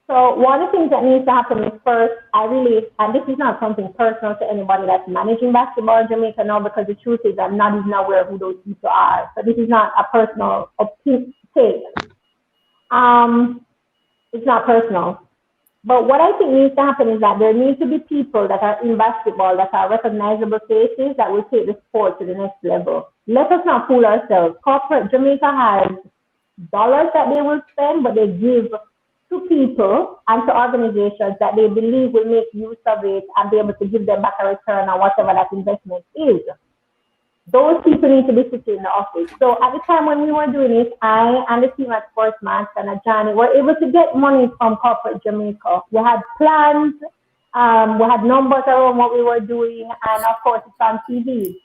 So one of the things that needs to happen is first, and this is not something personal to anybody that's managing basketball in Jamaica now, because the truth is I'm not even aware of who those people are. So this is not a personal take. It's not personal. But what I think needs to happen is that there needs to be people that are in basketball that are recognizable faces that will take the sport to the next level. Let us not fool ourselves. Corporate Jamaica has dollars that they will spend, but they give to people and to organizations that they believe will make use of it and be able to give them back a return on whatever that investment is. Those people need to be sitting in the office. So at the time when we were doing it, I and the team at Sportmax and Johnny were able to get money from corporate Jamaica. We had plans, we had numbers around what we were doing, and of course it's on TV.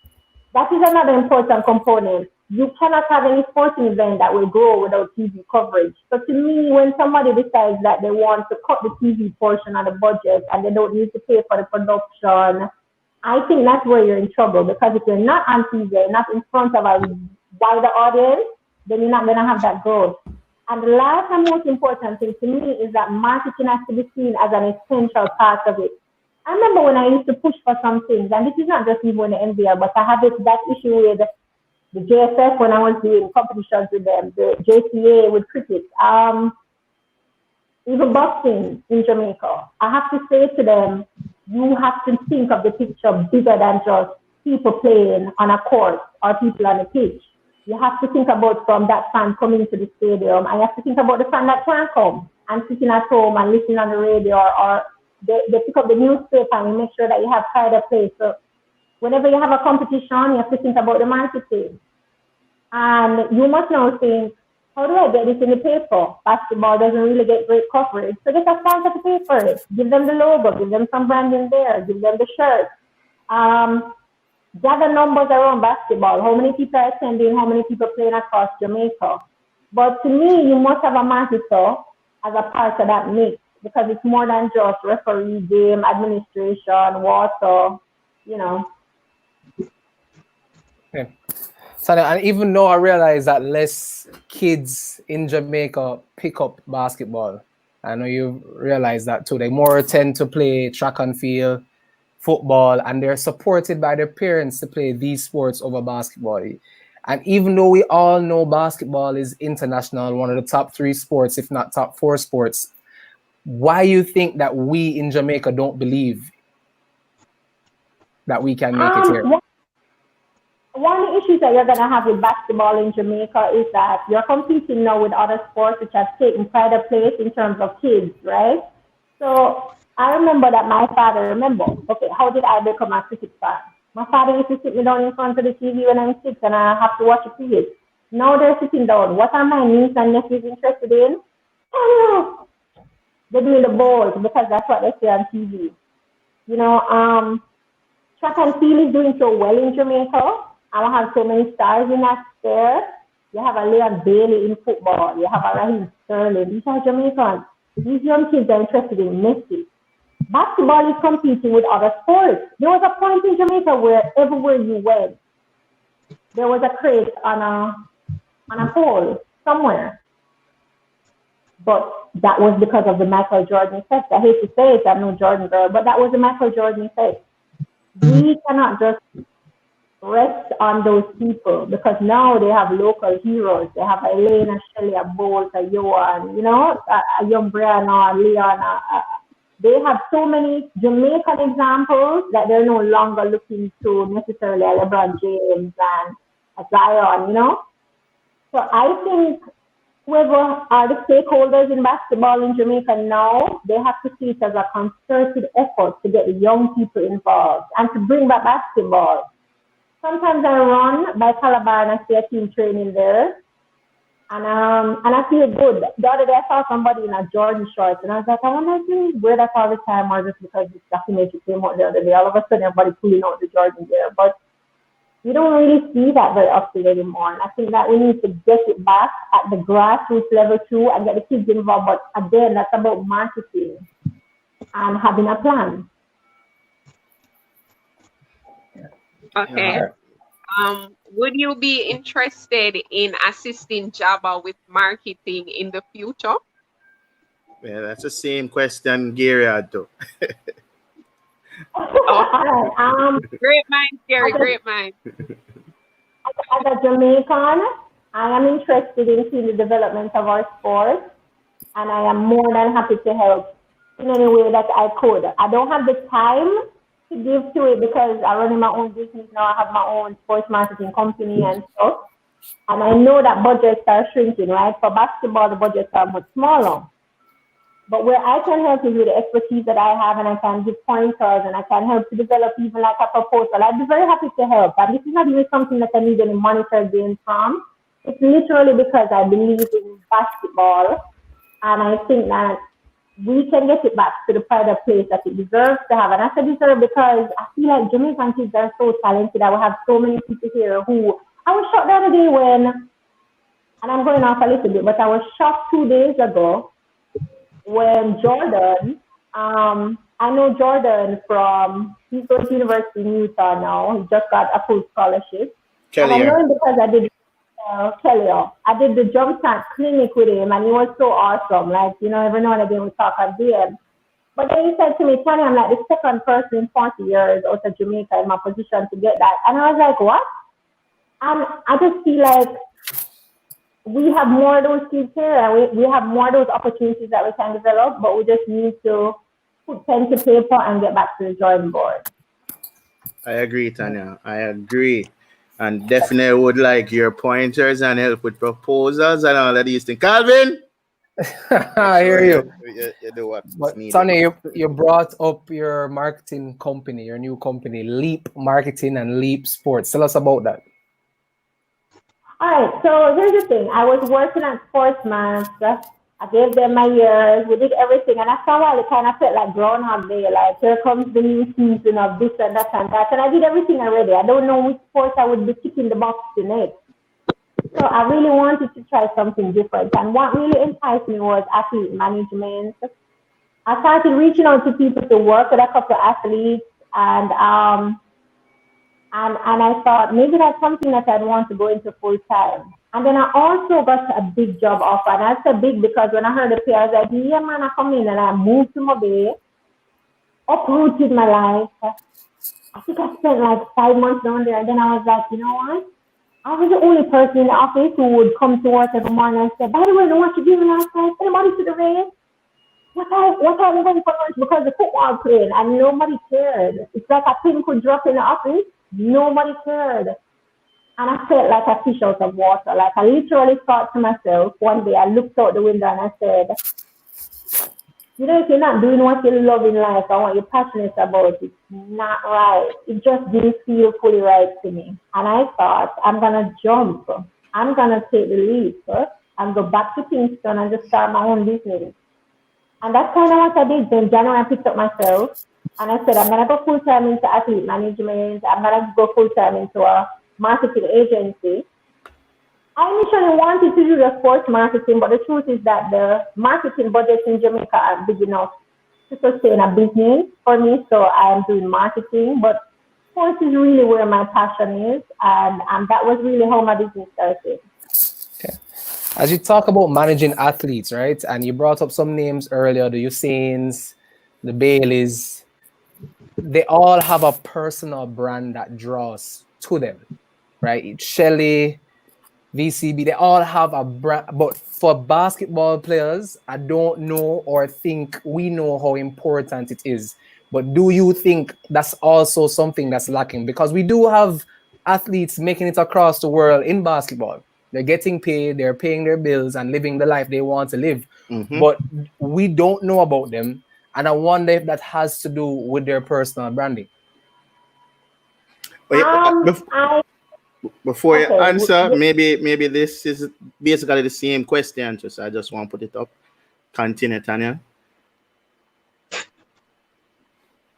That is another important component. You cannot have any sporting event that will grow without TV coverage. So to me, when somebody decides that they want to cut the TV portion of the budget and they don't need to pay for the production, I think that's where you're in trouble, because if you're not on TV, not in front of a wider audience, then you're not going to have that growth. And the last and most important thing to me is that marketing has to be seen as an essential part of it. I remember when I used to push for some things, and this is not just even the NBL, but I have that issue with the JSF when I was doing competitions with them, the JCA with cricket, even boxing in Jamaica. I have to say to them, you have to think of the picture bigger than just people playing on a court or people on a pitch. You have to think about from that fan coming to the stadium, and you have to think about the fan that can't come and sitting at home and listening on the radio, or they pick up the newspaper and you make sure that you have pride of place. So whenever you have a competition, you have to think about the marketing. And you must now think, how do I get this in the paper? Basketball doesn't really get great coverage. So get a sponsor to pay for it. Give them the logo, give them some branding there, give them the shirt. Gather numbers around basketball. How many people are attending, how many people playing across Jamaica. But to me, you must have a marketer as a part of that mix, because it's more than just referee, game, administration, water, you know. Okay. So, and even though I realize that less kids in Jamaica pick up basketball, I know you realize that too. They more tend to play track and field, football, and they're supported by their parents to play these sports over basketball. And even though we all know basketball is international, one of the top 3 sports, if not top 4 sports, why you think that we in Jamaica don't believe that we can make it here? One of the issues that you're going to have with basketball in Jamaica is that you're competing now with other sports which have taken pride of place in terms of kids, right? So I remember that my father, okay, how did I become a cricket fan? My father used to sit me down in front of the TV when I'm 6 and I have to watch a cricket. Now they're sitting down. What are my nieces and nephews interested in? Oh, no. They're doing the balls because that's what they see on TV. You know, track and field is doing so well in Jamaica. I don't have so many stars in that sphere. You have a Leon Bailey in football. You have a Raheem Sterling. These are Jamaicans. These young kids are interested in Messi. Basketball is competing with other sports. There was a point in Jamaica where everywhere you went, there was a crate on a pole somewhere. But that was because of the Michael Jordan effect. I hate to say it, I'm no Jordan girl, but that was the Michael Jordan effect. We cannot just rest on those people, because now they have local heroes. They have Elaine, a Shelley, a Bolt, a Johan, you know, a young Brianna, a Leon. They have so many Jamaican examples that they're no longer looking to necessarily a LeBron James and a Zion, you know. So I think whoever are the stakeholders in basketball in Jamaica now, they have to see it as a concerted effort to get the young people involved and to bring back basketball. Sometimes I run by Calabar and I see a team training there. And I feel good. The other day I saw somebody in a Jordan shorts and I was like, I wonder if they wear that all the time or just because this documentary came out the other day. All of a sudden everybody pulling out the Jordan there. But you don't really see that very often anymore. And I think that we need to get it back at the grassroots level too and get the kids involved. But again, that's about marketing and having a plan. Okay. Would you be interested in assisting Jabba with marketing in the future? Yeah, that's the same question Gary had though. Great mind, Gary, great mind. As a Jamaican, I am interested in seeing the development of our sport, and I am more than happy to help in any way that I could. I don't have the time to give to it because I run my own business now. I have my own sports marketing company and stuff. And I know that budgets are shrinking, right? For basketball, the budgets are much smaller. But where I can help is with the expertise that I have, and I can give pointers, and I can help to develop even like a proposal. I'd be very happy to help. And this is not even something that I need any monetary gain from. It's literally because I believe in basketball, and I think that we can get it back to the pride of place that it deserves to have. And I say deserve because I feel like Jamaican kids are so talented. I will have so many people here who, I was shocked the other day when, and I'm going off a little bit, but I was shocked 2 days ago when Jordan, I know Jordan from, he's going to University in Utah now. He just got a full scholarship. Kelly. And I know him because I did Kelly. I did the jump start clinic with him, and he was so awesome. Like, you know, every now and again we talk at DM. But then he said to me, Tanya, I'm like the second person in 40 years out of Jamaica in my position to get that. And I was like, what? And I just feel like we have more of those kids here, and we have more of those opportunities that we can develop, but we just need to put pen to paper and get back to the drawing board. I agree, Tanya. I agree. And definitely would like your pointers and help with proposals and all of these things. Calvin? I hear you. You do what's needed. Tanya, you brought up your marketing company, your new company, Leap Marketing and Leap Sports. Tell us about that. All right, so here's the thing. I was working at Sportmax. I gave them my years. We did everything. And after a while, it kind of felt like Groundhog Day. Like, here comes the new season of this and that and that. And I did everything already. I don't know which sport I would be ticking the box to next. So I really wanted to try something different. And what really enticed me was athlete management. I started reaching out to people to work with a couple of athletes. And I thought maybe that's something that I'd want to go into full time. And then I also got a big job offer. And I said big because when I heard the pay, I was like, yeah, man, I come in and I moved to Mobile, uprooted my life. I think I spent like 5 months down there. And then I was like, you know what? I was the only person in the office who would come to work every morning and say, by the way, know what you doing last night? Anybody to the race? What time are we going for lunch? Because the football playing and nobody cared. It's like a pin could drop in the office. Nobody cared. And I felt like a fish out of water. Like I literally thought to myself, one day I looked out the window and I said, you know, if you're not doing what you love in life or what you're passionate about, it's not right. It just didn't feel fully right to me. And I thought, I'm going to jump. I'm going to take the leap and go back to Kingston and just start my own business. And that's kind of what I did. Then January I picked up myself and I said, I'm going to go full-time into athlete management. I'm going to go full-time into a marketing agency. I initially wanted to do the sports marketing, but the truth is that the marketing budgets in Jamaica are big enough to sustain a business for me. So I am doing marketing, but sports is really where my passion is. And that was really how my business started. Okay. As you talk about managing athletes, right? And you brought up some names earlier, the Usains, the Baileys. They all have a personal brand that draws to them, right? Shelley, VCB, they all have a brand. But for basketball players, I don't know or think we know how important it is. But do you think that's also something that's lacking? Because we do have athletes making it across the world in basketball. They're getting paid, they're paying their bills and living the life they want to live. Mm-hmm. But we don't know about them. And I wonder if that has to do with their personal branding. Before you answer, maybe this is basically the same question. So I just want to put it up. Continue, Tanya.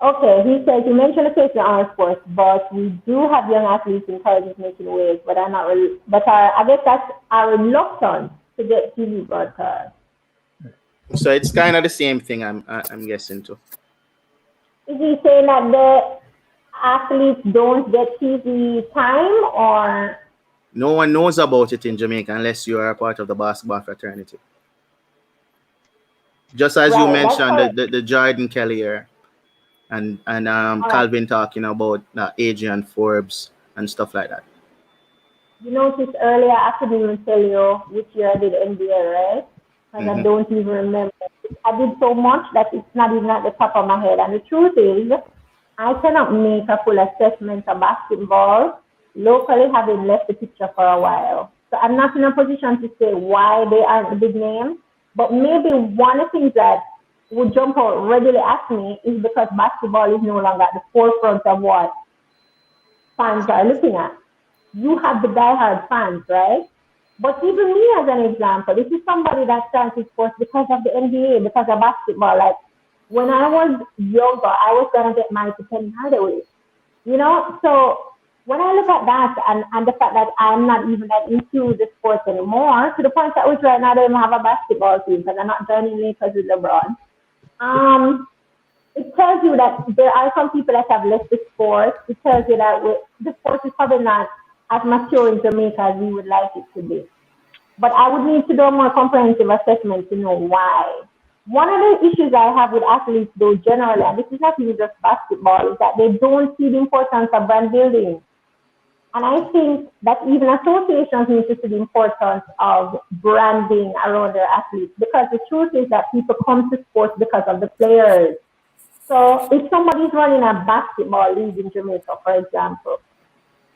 Okay, he says, you mentioned the case in our sports, but we do have young athletes in colleges making waves, but are not I guess that's our reluctance to get TV broadcast. So it's kind of the same thing, I'm guessing too. Is he saying that the athletes don't get TV time, or? No one knows about it in Jamaica unless you are a part of the basketball fraternity. Just as you mentioned, the Jordan Kelly era. And Calvin talking about Adrian Forbes and stuff like that. You noticed earlier, I couldn't even tell you which year I did NBA, right? And I don't even remember. I did so much that it's not even at the top of my head. And the truth is, I cannot make a full assessment of basketball locally, having left the picture for a while. So I'm not in a position to say why they aren't the big name. But maybe one of the things that would jump out readily at me is because basketball is no longer at the forefront of what fans are looking at. You have the diehard fans, right? But even me as an example, this is somebody that started sports because of the NBA, because of basketball. Like when I was younger, I was going to get married to Penny Hardaway, you know? So when I look at that and the fact that I'm not even that into the sports anymore, to the point at which right now I don't even have a basketball team because I'm not joining Lakers with LeBron. It tells you that there are some people that have left the sport. It tells you that the sport is probably not as mature in Jamaica as we would like it to be. But I would need to do a more comprehensive assessment to know why. One of the issues I have with athletes, though, generally, and this is not even just basketball, is that they don't see the importance of brand building. And I think that even associations need to see the importance of branding around their athletes, because the truth is that people come to sports because of the players. So if somebody's running a basketball league in Jamaica, for example,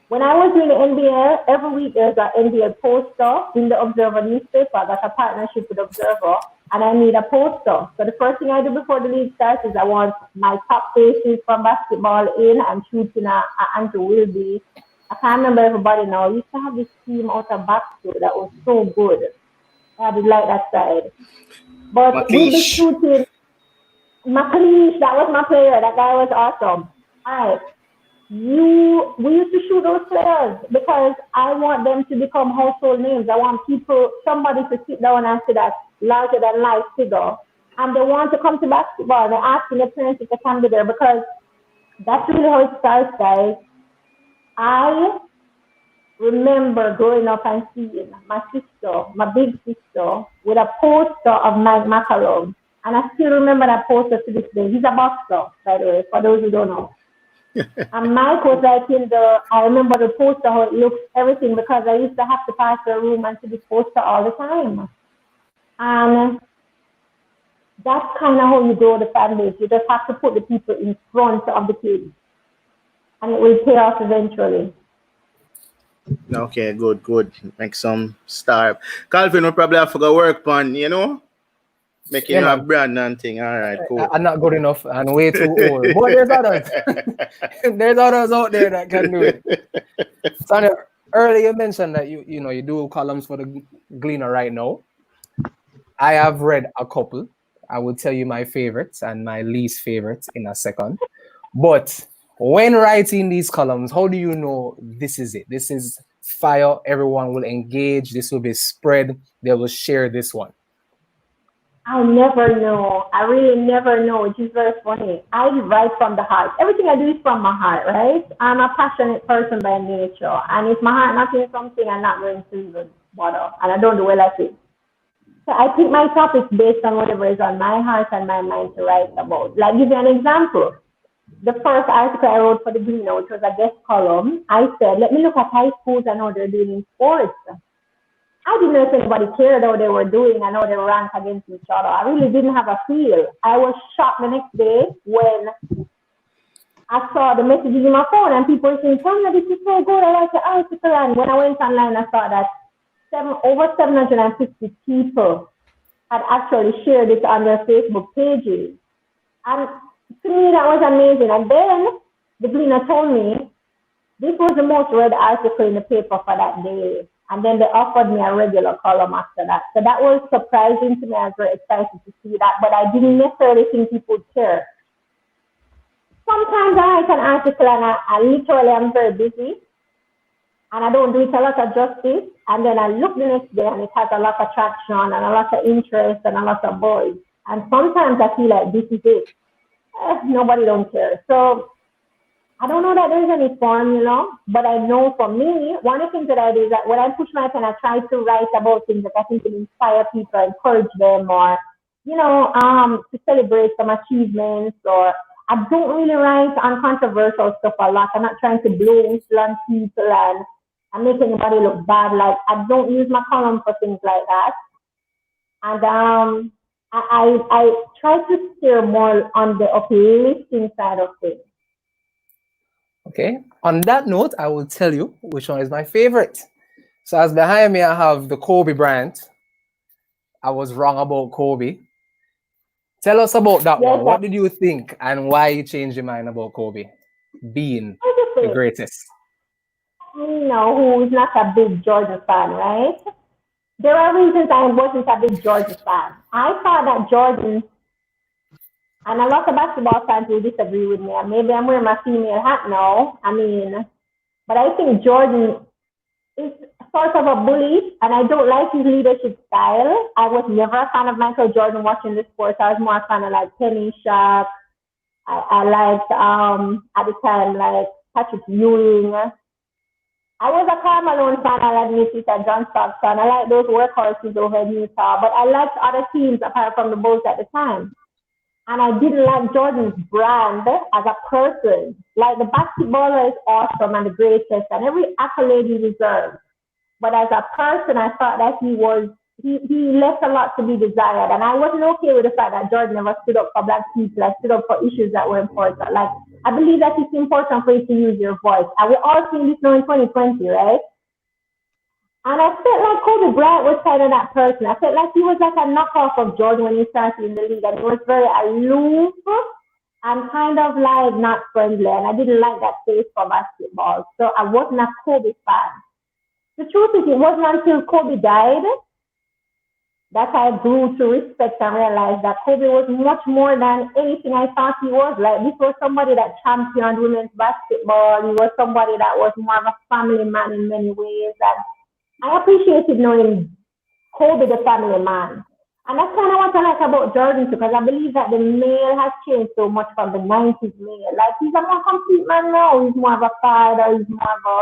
when I was in the NBA, every week there's an NBA poster in the Observer newspaper. That's a partnership with Observer, and I need a poster. So the first thing I do before the league starts is I want my top faces from basketball in and shooting a Andrew Wilby. I can't remember everybody now. We used to have this team out of Baxter that was so good. I did like that side. But we be shooting McLeish, that was my player. That guy was awesome. All right. We used to shoot those players because I want them to become household names. I want somebody to sit down and see that larger than life figure. And they want to come to basketball. They're asking their parents if they can be there, because that's really how it starts, guys. I remember growing up and seeing my sister, my big sister, with a poster of Mike McCallum. And I still remember that poster to this day. He's a boxer, by the way, for those who don't know. And Mike was like I remember the poster, how it looks, everything, because I used to have to pass the room and see this poster all the time. And that's kind of how you grow the fan base. You just have to put the people in front of the kids, and it will pay off eventually. Okay, good. Make some star. Calvin will probably have to go work on, making a brand and thing. All right, cool. I'm not good enough and way too old. But there's others. There's others out there that can do it. Tanya, earlier you mentioned that you do columns for the Gleaner right now. I have read a couple. I will tell you my favorites and my least favorites in a second. But when writing these columns, how do you know this is it? This is fire. Everyone will engage. This will be spread. They will share this one. I never know. I really never know, which is very funny. I write from the heart. Everything I do is from my heart, right? I'm a passionate person by nature. And if my heart not in something, I'm not going to even bother. And I don't do well at it. So I pick my topics based on whatever is on my heart and my mind to write about. Like, give you an example. The first article I wrote for the Gleaner, which was a guest column, I said, let me look at high schools and how they're doing in sports. I didn't know if anybody cared how they were doing and how they ranked against each other. I really didn't have a feel. I was shocked the next day when I saw the messages in my phone and people were saying, Tanya, this is so good. I like the article. And when I went online, I saw that over 750 people had actually shared it on their Facebook pages. And to me, that was amazing. And then the Gleaner told me this was the most read article in the paper for that day. And then they offered me a regular column after that. So that was surprising to me. I was very excited to see that, but I didn't necessarily think people would care. Sometimes I write an article and I literally am very busy and I don't do it a lot of justice. And then I look the next day and it has a lot of traction and a lot of interest and a lot of buzz. And sometimes I feel like this is it. Nobody don't care. So I don't know that there's any formula, but I know for me, one of the things that I do is that when I push my pen, I try to write about things that I think will inspire people, encourage them, or, to celebrate some achievements. Or I don't really write on controversial stuff a lot. I'm not trying to blow whistle on people and make anybody look bad. Like, I don't use my column for things like that. And I try to steer more on the uplifting side of things. Okay. On that note, I will tell you which one is my favorite. So as behind me, I have the Kobe Bryant. I was wrong about Kobe. Tell us about that one. What did you think and why you changed your mind about Kobe being the greatest? Who's not a big Georgia fan, right? There are reasons I wasn't a big Georgia fan. I thought that Jordan, and a lot of basketball fans will disagree with me, and maybe I'm wearing my female hat now. But I think Jordan is sort of a bully, and I don't like his leadership style. I was never a fan of Michael Jordan watching the sports. I was more a fan of like Penny Sharp. I liked at the time like Patrick Ewing. I was a Karl Malone fan, I'll admit it, a John Stockton. I like those workhorses over in Utah, but I liked other teams apart from the Bulls at the time. And I didn't like Jordan's brand as a person. Like, the basketballer is awesome and the greatest and every accolade he deserves. But as a person, I thought that he left a lot to be desired. And I wasn't okay with the fact that Jordan never stood up for black people, like stood up for issues that were important. Like, I believe that it's important for you to use your voice. And we're all seeing this now in 2020, right? And I felt like Kobe Bryant was kind of that person. I felt like he was like a knockoff of Jordan when he started in the league. And he was very aloof and kind of like not friendly. And I didn't like that face for basketball. So I wasn't a Kobe fan. The truth is, it wasn't until Kobe died that I grew to respect and realize that Kobe was much more than anything I thought he was. Like, this was somebody that championed women's basketball. He was somebody that was more of a family man in many ways. And I appreciated knowing Kobe, the family man. And that's kind of what I like about Jordan too, because I believe that the male has changed so much from the 90s male. Like, he's a more complete man now. He's more of a father. He's more of a,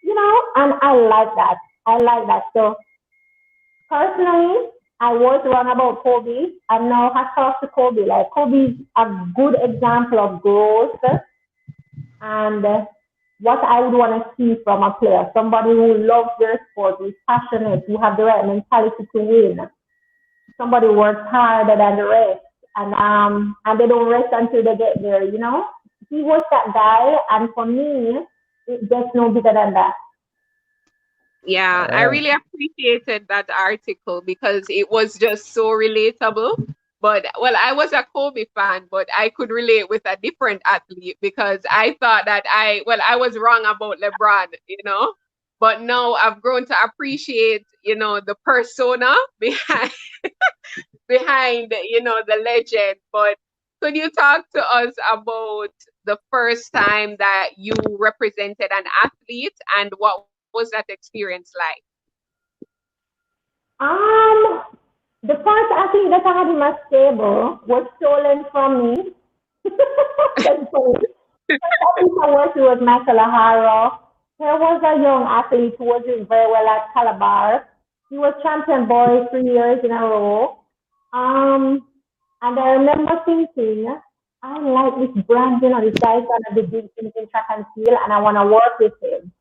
and I like that. I like that. So, personally, I was wrong about Kobe. And now I talk to Kobe. Like, Kobe's a good example of growth and what I would want to see from a player. Somebody who loves their sport, who's passionate, who have the right mentality to win. Somebody who works harder than the rest. And they don't rest until they get there, He was that guy. And for me, it gets no bigger than that. Yeah, I really appreciated that article because it was just so relatable. But, well, I was a Kobe fan, but I could relate with a different athlete because I thought that I was wrong about LeBron, But now I've grown to appreciate, the persona behind, the legend. But could you talk to us about the first time that you represented an athlete and what was that experience like? The first athlete that I had in my stable was stolen from me. That's funny. The first I worked with was Michael O'Hara. There was a young athlete who was doing very well at Calabar. He was champion boy 3 years in a row. And I remember thinking, I like this brand, this guy's gonna be doing things in track and field, and I want to work with him.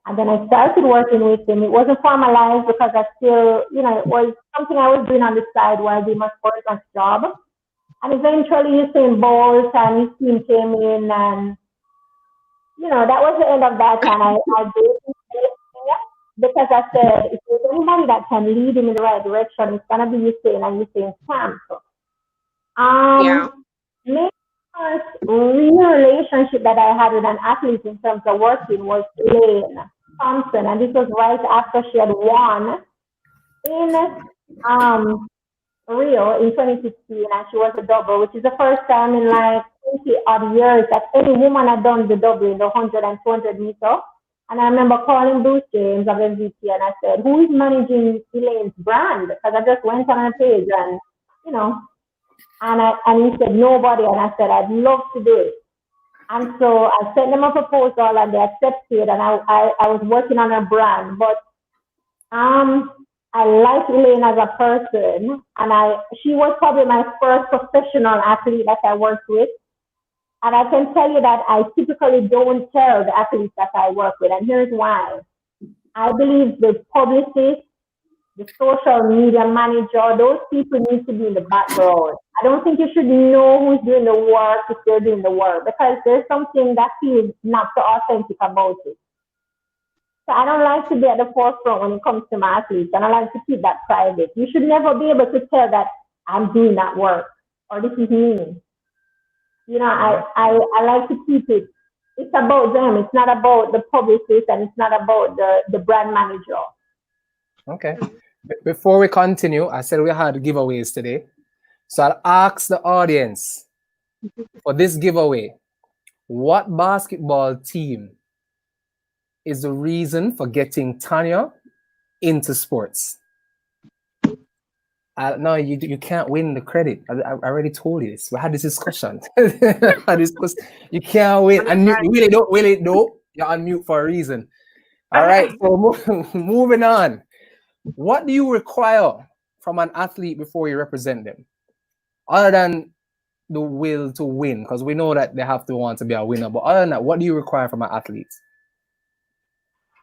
And then I started working with him. It wasn't formalized because I still, it was something I was doing on the side while I did my sportsman's job. And eventually Usain Bolt and his team came in and, that was the end of that. And I did. because I said, if there's anybody that can lead him in the right direction, it's gonna be Usain and Usain's camp. Yeah. Maybe the first real relationship that I had with an athlete in terms of working was Elaine Thompson, and this was right after she had won in Rio in 2016, and she was a double, which is the first time in like 20 odd years that any woman had done the double in the 100 and 200 meter. And I remember calling Bruce James of MVP and I said, who is managing Elaine's brand? Because I just went on her page and, you know, and he said, nobody. And I said, I'd love to do it. And so I sent them a proposal and they accepted, and I was working on her brand. But I like Elaine as a person, and she was probably my first professional athlete that I worked with. And I can tell you that I typically don't tell the athletes that I work with, and here's why. I believe the publicist, the social media manager, those people need to be in the background. I don't think you should know who's doing the work if they're doing the work, because there's something that feels not so authentic about it. So I don't like to be at the forefront when it comes to my athletes, and I like to keep that private. You should never be able to tell that I'm doing that work or this is me. You know, I like to keep it. It's about them. It's not about the publicist, and it's not about the brand manager. Okay. Before we continue, I said we had giveaways today. So I'll ask the audience for this giveaway, what basketball team is the reason for getting Tanya into sports? No, you can't win the credit. I already told you this. We had this discussion. You can't win. And Willie, no, you're on mute for a reason. All right, so moving on. What do you require from an athlete before you represent them? Other than the will to win, because we know that they have to want to be a winner. But other than that, what do you require from an athlete?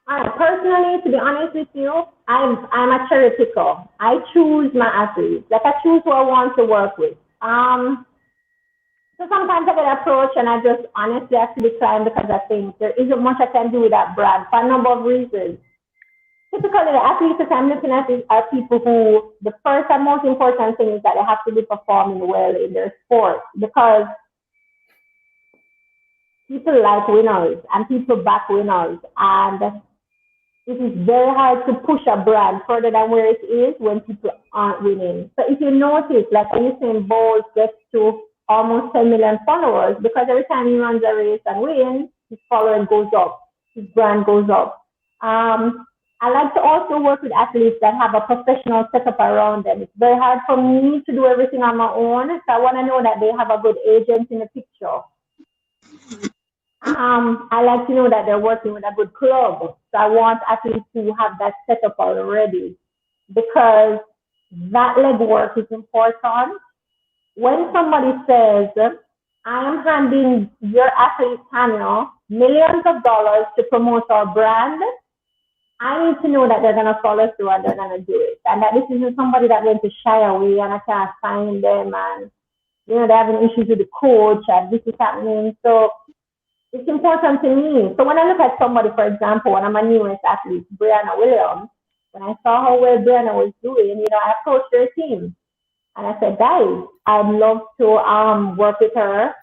Personally, to be honest with you, I'm a cherry picker. I choose my athletes. Like I choose who I want to work with. So sometimes I get approached and I just honestly have to decline because I think there isn't much I can do with that brand for a number of reasons. Typically, the athletes that I'm looking at are people who, the first and most important thing is that they have to be performing well in their sport, because people like winners and people back winners, and it is very hard to push a brand further than where it is when people aren't winning. So if you notice, like Usain Bolt gets to almost 10 million followers because every time he runs a race and wins, his following goes up, his brand goes up. I like to also work with athletes that have a professional setup around them. It's very hard for me to do everything on my own, so I want to know that they have a good agent in the picture. I like to know that they're working with a good club. So I want athletes to have that setup already, because that legwork is important. When somebody says, I am handing your athlete Tanya millions of dollars to promote our brand, I need to know that they're going to follow through and they're going to do it. And that this isn't somebody that's going to shy away and I can't find them, and, you know, they're having issues with the coach and this is happening. So it's important to me. So when I look at somebody, for example, when I'm a newest athlete, Brianna Williams, when I saw how well Brianna was doing, you know, I approached their team and I said, guys, I'd love to work with her.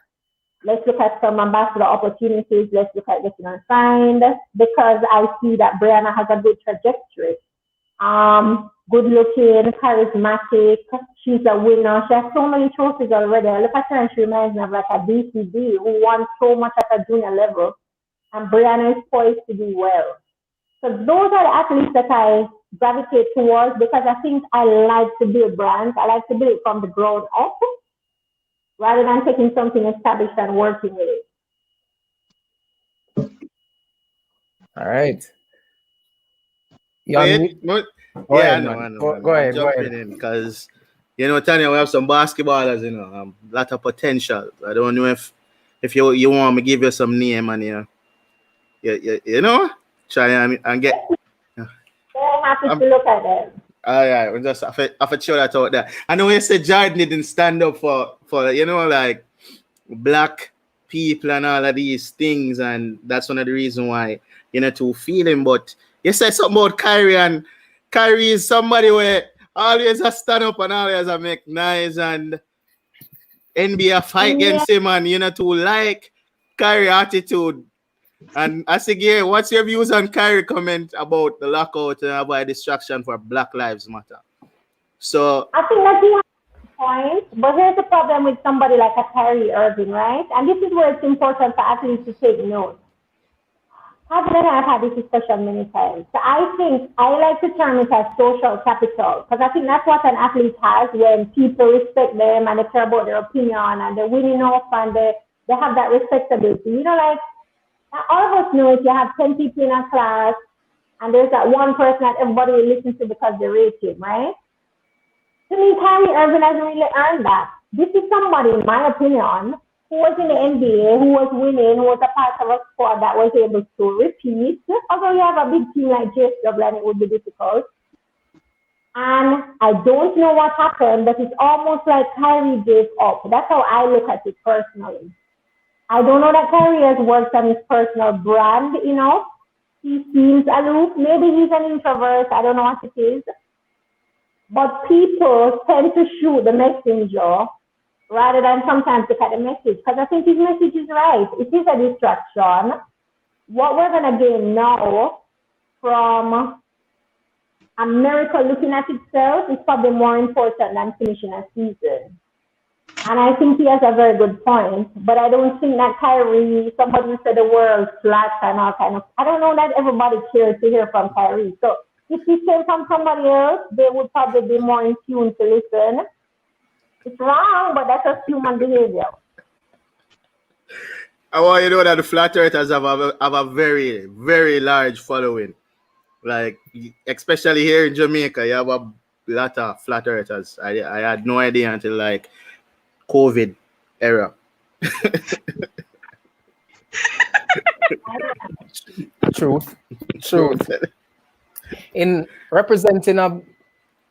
Let's look at some ambassador opportunities. Let's look at getting her signed, because I see that Brianna has a good trajectory. Good looking, charismatic. She's a winner. She has so many trophies already. I look at her and she reminds me of like a DCD who won so much at a junior level. And Brianna is poised to do well. So those are the athletes that I gravitate towards, because I think I like to build brands. I like to build it from the ground up, rather than taking something established and working with it. All right. I know. Go ahead. In because, you know, Tanya, we have some basketballers, you know, a lot of potential. I don't know if you want me to give you some name and you know, try and get. Very happy to look at them. All right, we just have to show that out there. I know you said Jordan didn't stand up for you know, like black people and all of these things, and that's one of the reasons why you're not too feeling. But You said something about Kyrie, and Kyrie is somebody where always a stand up and always a make nice, and NBA fight against him, and you know, to like Kyrie attitude. And I say, yeah, what's your views on Kyrie comment about the lockout and avoid distraction for Black Lives Matter? So I think that's the point, but here's the problem with somebody like a Kyrie Irving, right? And this is where it's important for athletes to take note. I've had this discussion many times. So I think I like to term it as social capital, because I think that's what an athlete has when people respect them and they care about their opinion and they're winning off and they have that respectability. You know, like all of us know if you have 10 people in a class and there's that one person that everybody will listen to because they rate him, right? To me, Kyrie Irving hasn't really earned that. This is somebody, in my opinion, who was in the NBA, who was winning, who was a part of a squad that was able to repeat. Although you have a big team like JSW, and it would be difficult. And I don't know what happened, but it's almost like Kyrie gave up. That's how I look at it personally. I don't know that Kyrie has worked on his personal brand enough. He seems aloof. Maybe he's an introvert. I don't know what it is. But people tend to shoot the messenger rather than sometimes look at the message. Because I think his message is right. It is a distraction. What we're going to gain now from America looking at itself is probably more important than finishing a season. And I think he has a very good point. But I don't think that Kyrie, somebody said the world flat and all kind of, I don't know that everybody cares to hear from Kyrie. So if he came from somebody else, they would probably be more in tune to listen. It's wrong, but that's just human behavior. I want you to know that the flat earthers have a very, very large following. Like, especially here in Jamaica, you have a lot of flat earthers. I had no idea until like COVID era. Truth. In representing a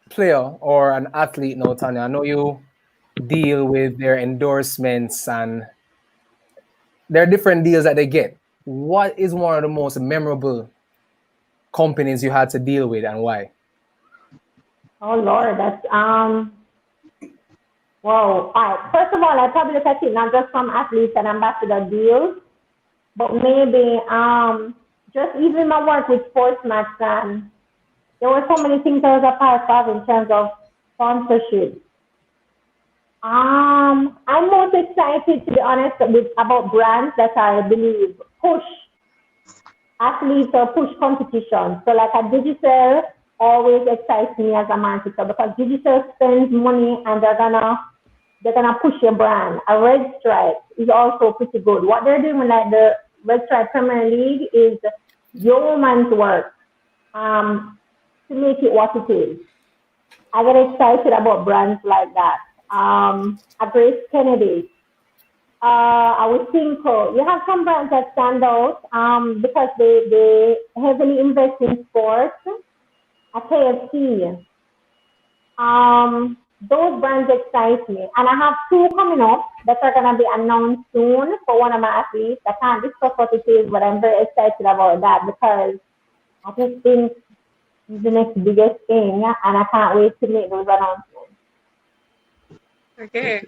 player or an athlete now, Tanya, I know you deal with their endorsements and there are different deals that they get. What is one of the most memorable companies you had to deal with and why? Oh Lord, that's whoa. First of all, I probably look at it not just from athletes and ambassador deals, but maybe just even my work with Sportmax, and there were so many things I was a part of in terms of sponsorship. I'm most excited, to be honest, about brands that I believe push athletes or push competition. So like a digital always excites me as a marketer because digital spends money and they're gonna push your brand. A Red Stripe is also pretty good. What they're doing like the Red Stripe Premier League is yeoman's work to make it what it is. I get excited about brands like that. A Grace Kennedy. I would think you have some brands that stand out because they heavily invest in sports. A KFC. Those brands excite me. And I have two coming up that are going to be announced soon for one of my athletes. I can't discuss what it is, but I'm very excited about that because I just think it's the next biggest thing, and I can't wait to make those announcements. Okay.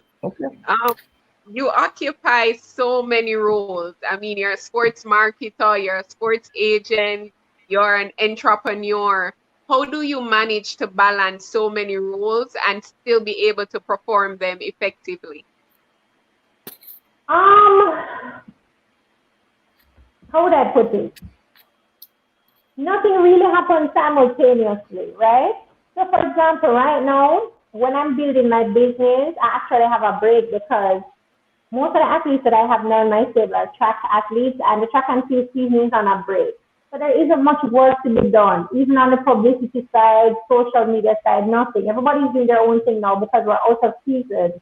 You occupy so many roles. I mean, you're a sports marketer, you're a sports agent, you're an entrepreneur. How do you manage to balance so many roles and still be able to perform them effectively? How would I put it? Nothing really happens simultaneously, right? So for example, right now, when I'm building my business, I actually have a break because most of the athletes that I have now in my stable are track athletes, and the track and field season is on a break. So there isn't much work to be done, even on the publicity side, social media side, nothing. Everybody's doing their own thing now because we're out of season.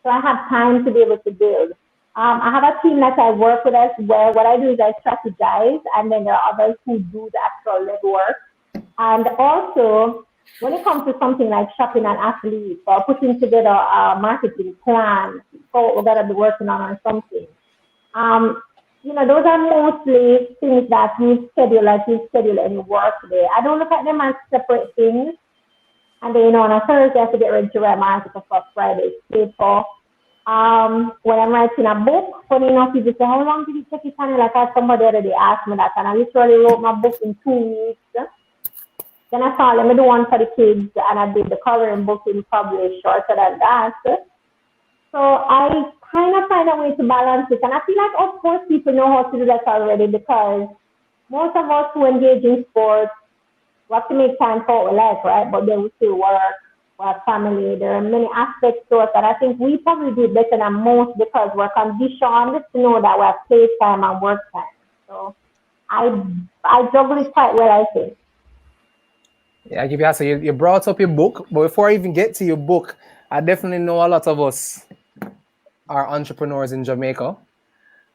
So I have time to be able to build. I have a team that I work with as well. What I do is I strategize, and then there are others who do the actual legwork. And also, when it comes to something like shopping an athlete or putting together a marketing plan for what we're going to be working on or something, you know, those are mostly things that you schedule, like you schedule any work day. I don't look at them as separate things. And then, you know, on a Thursday, I have to get ready to write my article for Friday's paper. When I'm writing a book, funny enough, people say, how long did it take you, Tanya? Like, I had somebody the other day asked me that, and I literally wrote my book in 2 weeks. Then I thought, let me do one for the kids, and I did the coloring book in probably shorter than that. So I kind of find a way to balance it. And I feel like, of course, people know how to do that already, because most of us who engage in sports, we have to make time for our life, right? But then we still work, we have family. There are many aspects to us that I think we probably do better than most, because we're conditioned to know that we have play time and work time. So I juggle it quite well, I think. Yeah, I give you answer. You brought up your book, but before I even get to your book, I definitely know a lot of us are entrepreneurs in Jamaica.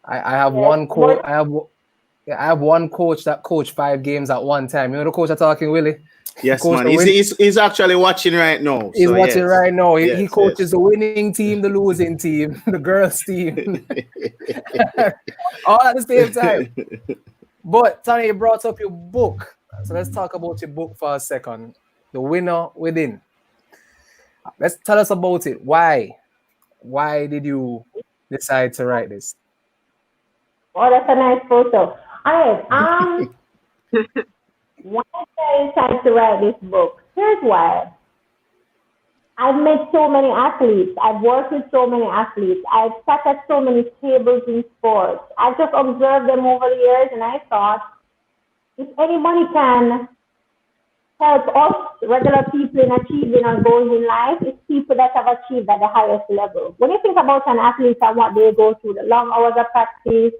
I have one coach. I have one coach that coached 5 games at one time. You know the coach I'm talking, Willie? Yes, man. He's actually watching right now. He's watching right now. He coaches the winning team, the losing team, the girls team, all at the same time. But Tanya, you brought up your book. So let's talk about your book for a second. The Winner Within. Let's tell us about it. Why? Why did you decide to write this? Oh, that's a nice photo. All right. Why did I decide to write this book? Here's why. I've met so many athletes. I've worked with so many athletes. I've sat at so many tables in sports. I've just observed them over the years, and I thought, if anybody can help us regular people in achieving our goals in life, it's people that have achieved at the highest level. When you think about an athlete and what they go through, the long hours of practice,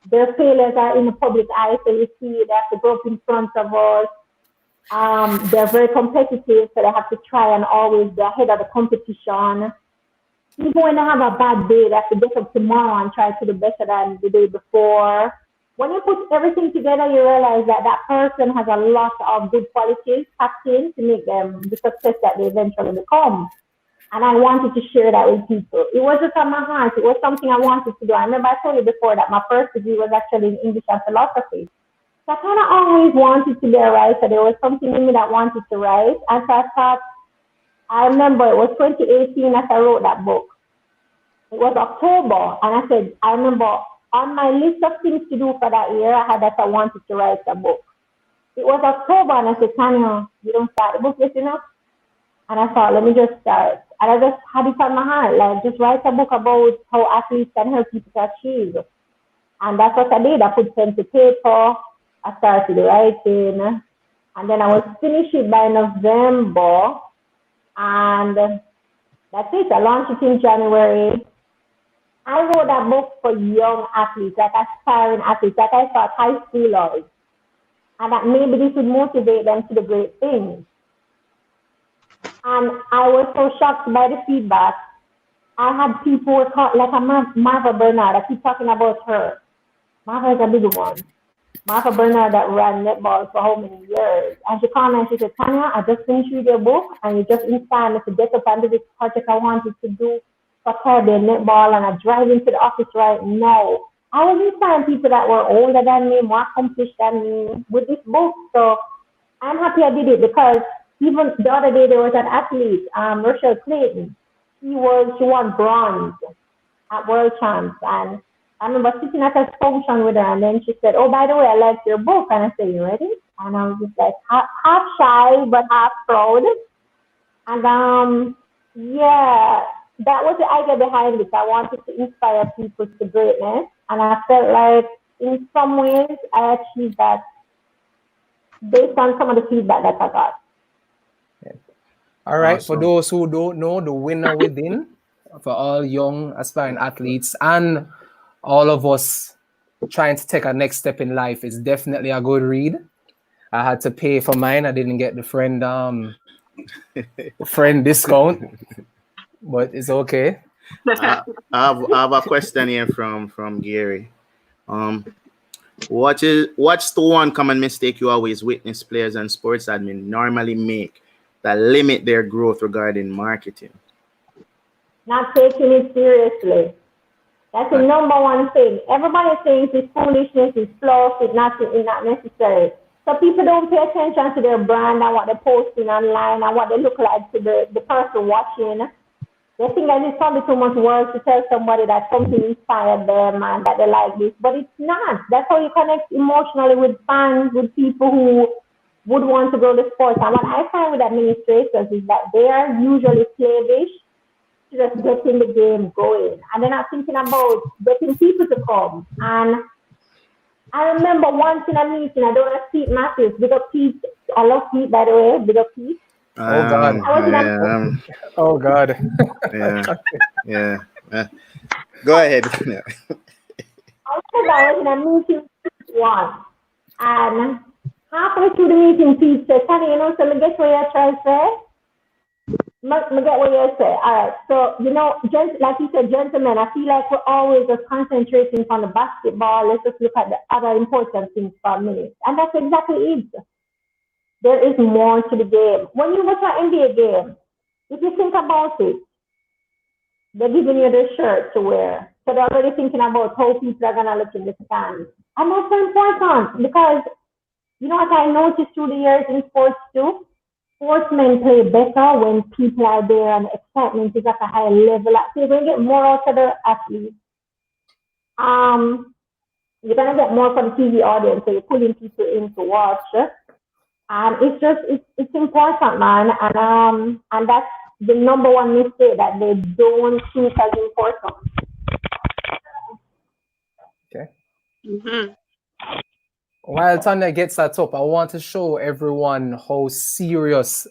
their failures are in the public eye, so you see they have to go up in front of us. They're very competitive, so they have to try and always be ahead of the competition. Even when they have a bad day, they have to get up tomorrow and try to do better than the day before. When you put everything together, you realize that that person has a lot of good qualities packed in to make them the success that they eventually become. And I wanted to share that with people. It was just on my heart. It was something I wanted to do. I remember I told you before that my first degree was actually in English and philosophy. So I kind of always wanted to be a writer. There was something in me that wanted to write. And so I thought, I remember it was 2018 as I wrote that book. It was October. And I said, I remember on my list of things to do for that year, I had that I wanted to write a book. It was October, and I said, Tanya, you don't start the book yet, you know? And I thought, let me just start. And I just had it on my heart, like, just write a book about how athletes can help people to achieve. And that's what I did. I put pen to paper. I started writing. And then I was finished it by November. And that's it. I launched it in January. I wrote that book for young athletes, like aspiring athletes, like I thought high schoolers. And that maybe this would motivate them to do great things. And I was so shocked by the feedback. I had people like a Martha Bernard. I keep talking about her. Martha is a big one. Martha Bernard that ran netball for how many years. And she called me and she said, Tanya, I just finished reading your book and you just inspired me to get up and do this project I wanted to do for Caribbean netball, and I drive into the office right now. I was inspiring people that were older than me, more accomplished than me with this book. So I'm happy I did it, because even the other day there was an athlete, Rochelle Clayton. She won bronze at World Champs, and I remember sitting at a function with her, and then she said, oh, by the way, I liked your book. And I said, you ready? And I was just like half shy, but half proud. And yeah, that was the idea behind it. I wanted to inspire people to greatness. And I felt like in some ways I achieved that based on some of the feedback that I got. All right. Awesome. For those who don't know, The Winner Within, for all young aspiring athletes and all of us trying to take our next step in life, is definitely a good read. I had to pay for mine. I didn't get the friend discount, but it's okay. I have a question here from Gary. What's the one common mistake you always witness players and sports admin normally make that limit their growth regarding marketing? Not taking it seriously. That's the number one thing. Everybody thinks it's foolishness, it's fluff, it's not necessary. So people don't pay attention to their brand and what they're posting online and what they look like to the person watching. They think that it's probably too much work to tell somebody that something inspired them and that they like this, but it's not. That's how you connect emotionally with fans, with people who would want to go to sports. And what I find with administrators is that they are usually slavish to just getting the game going, and they're not thinking about getting people to come. And I remember once in a meeting, I don't know if Pete Matthews, big up Pete. I love Pete, by the way, big up Pete. Oh God! Oh God! Yeah. Go ahead. I was in a meeting once, and halfway through the meeting, Pete said, "Tanya, you know, so me get what you're trying to say. Me get what you're saying. All right. So you know, just like you said, gentlemen, I feel like we're always just concentrating on the basketball. Let's just look at the other important things for a minute, and that's exactly it. There is more to the game. When you watch an NBA game, if you think about it, they're giving you the shirt to wear. So they're already thinking about how people are going to look in the stands. And that's so important because, you know what I noticed through the years in sports too? Sportsmen play better when people are there and the excitement is at a high level. So you're going to get more out of the athletes. You're going to get more from the TV audience. So you're pulling people in to watch. And it's important, man, and that's the number one mistake that they don't think as important. Okay. Mm-hmm. While Tanya gets that up, I want to show everyone how serious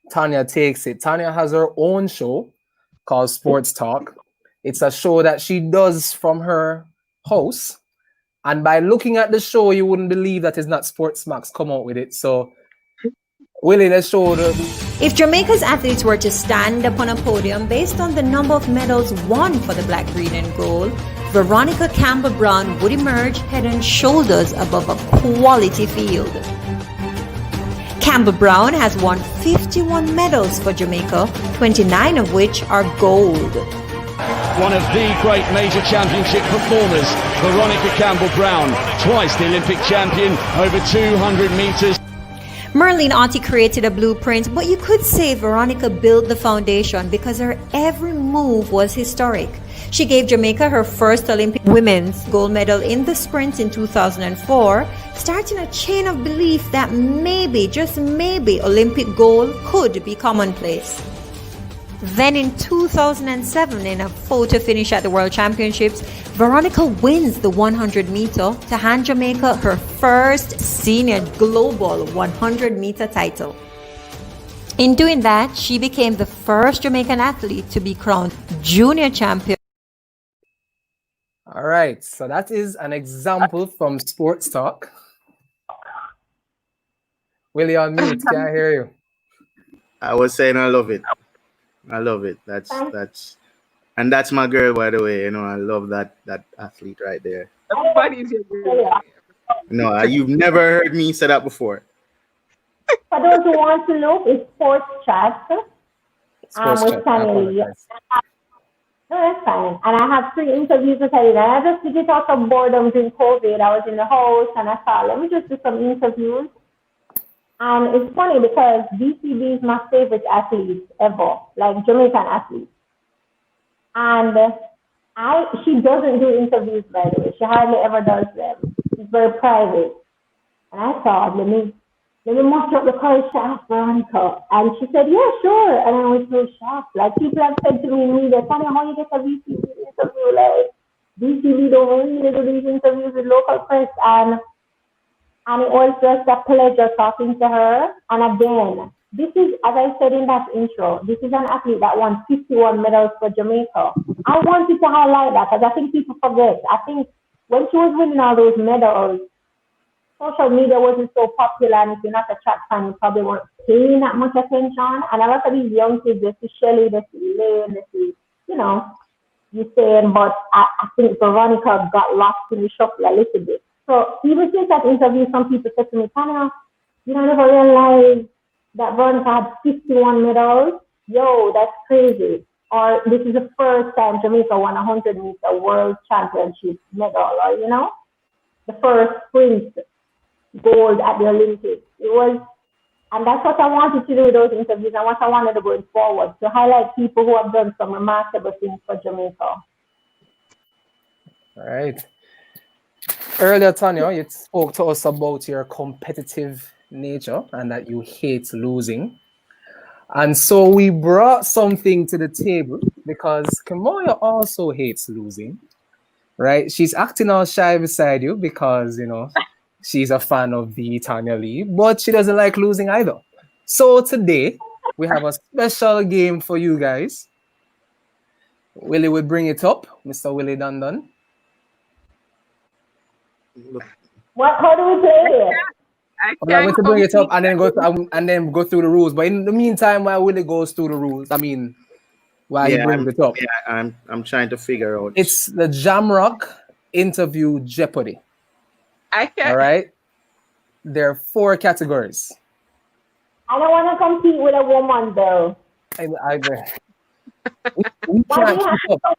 Tanya takes it. Tanya has her own show called Sports Talk. It's a show that she does from her house, and by looking at the show, you wouldn't believe that it's not Sportmax come out with it. So. Willie, let's show the... If Jamaica's athletes were to stand upon a podium based on the number of medals won for the black, green and gold, Veronica Campbell-Brown would emerge head and shoulders above a quality field. Campbell-Brown has won 51 medals for Jamaica, 29 of which are gold. One of the great major championship performers, Veronica Campbell-Brown, twice the Olympic champion, over 200 meters. Merlene Auntie created a blueprint, but you could say Veronica built the foundation because her every move was historic. She gave Jamaica her first Olympic women's gold medal in the sprint in 2004, starting a chain of belief that maybe, just maybe, Olympic gold could be commonplace. Then in 2007, in a photo finish at the World Championships, Veronica wins the 100 meter to hand Jamaica her first senior global 100 meter title. In doing that, she became the first Jamaican athlete to be crowned junior champion. All right, so that is an example from Sports Talk. Willie on mute, can't hear you. I was saying I love it. I love it. That's my girl, by the way. You know, I love that athlete right there. Everybody's your girl. No, you've never heard me say that before. For those who want to look, it's Sports Chat. With Tanya Lee. No, that's fine. And I have 3 interviews with her. And I just did it out of boredom during COVID. I was in the house and I thought, let me just do some interviews. And it's funny because DCB is my favorite athlete ever, like Jamaican athlete. And she doesn't do interviews, by the way. She hardly ever does them. She's very private. And I thought, let me muster up the courage to ask Veronica. And she said, yeah, sure. And I was so shocked. Like, people have said to me in media, Tanya, how you get a DCB interview? Like, DCB don't really do these interviews with local press. And it was just a pleasure talking to her. And again, this is, as I said in that intro, this is an athlete that won 51 medals for Jamaica. I wanted to highlight that because I think people forget. I think when she was winning all those medals, social media wasn't so popular. And if you're not a track fan, you probably weren't paying that much attention. And a lot of these young kids, they see Shelley, they see Lane, they see, you know, you saying, but I think Veronica got lost in the shuffle a little bit. So even since that interview, some people said to me, Tanya, you know, I never realized that Veronica had 51 medals. Yo, that's crazy. or this is the first time Jamaica won a 100-meter world championship medal, or, you know, the first sprint gold at the Olympics. It was, and that's what I wanted to do with those interviews and what I wanted to going forward, to highlight people who have done some remarkable things for Jamaica. All right. Earlier, Tanya, you spoke to us about your competitive nature and that you hate losing. And so we brought something to the table because Kamoya also hates losing, right? She's acting all shy beside you because, you know, she's a fan of the Tanya Lee, but she doesn't like losing either. So today, we have a special game for you guys. Willie will bring it up, Mr. Willie Dundon. How do we play it? I'm going to bring it up and then go through the rules. But in the meantime, while Willie goes through the rules, while he brings it up, I'm trying to figure out. It's the Jamrock Interview Jeopardy. All right. There are 4 categories. I don't want to compete with a woman, though. We can't keep up.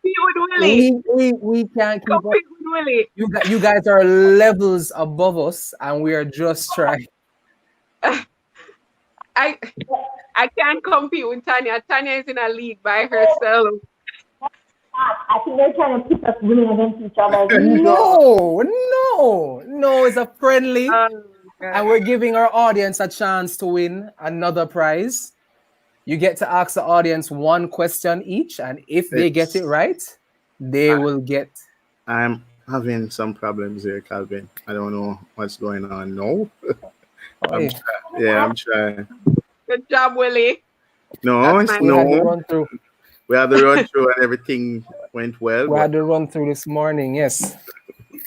We can't keep up. You guys are levels above us, and we are just trying. I can't compete with Tanya. Tanya is in a league by herself. I think they're trying to pit us women against each other. No, it's a friendly, and we're giving our audience a chance to win another prize. You get to ask the audience 1 question each, and if they get it right, they will get. I'm having some problems here, Calvin. I don't know what's going on. No. I'm trying. Good job, Willie. No. We had the run through. We had the run through, and everything went well. We had the run through this morning, yes.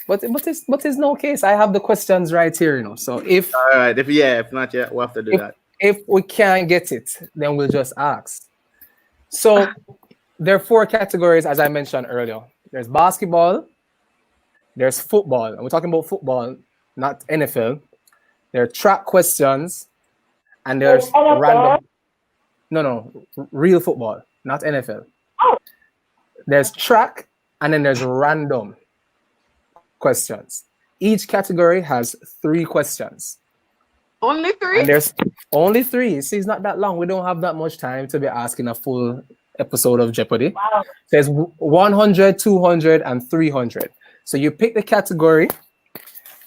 But it's no case. I have the questions right here, you know. So if not yet, we'll have to do that. If we can't get it, then we'll just ask. So there are 4 categories, as I mentioned earlier. There's basketball, there's football, and we're talking about football, not NFL. There are track questions, and there's random. No, real football, not NFL. Oh. There's track, and then there's random questions. Each category has 3 questions. Only 3? And there's only 3. See, it's not that long. We don't have that much time to be asking a full episode of Jeopardy. Wow. There's 100, 200, and 300. So you pick the category,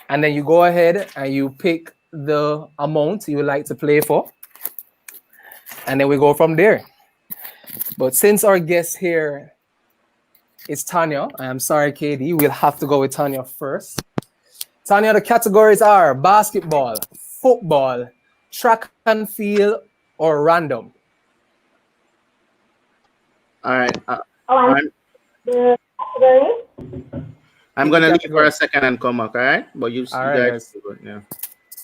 and then you go ahead and you pick the amount you would like to play for. And then we go from there. But since our guest here is Tanya, I am sorry, KD, we'll have to go with Tanya first. Tanya, the categories are basketball, football, track and field, or random. All right. I'm going to leave for a second and come back, all right? But you guys, yeah.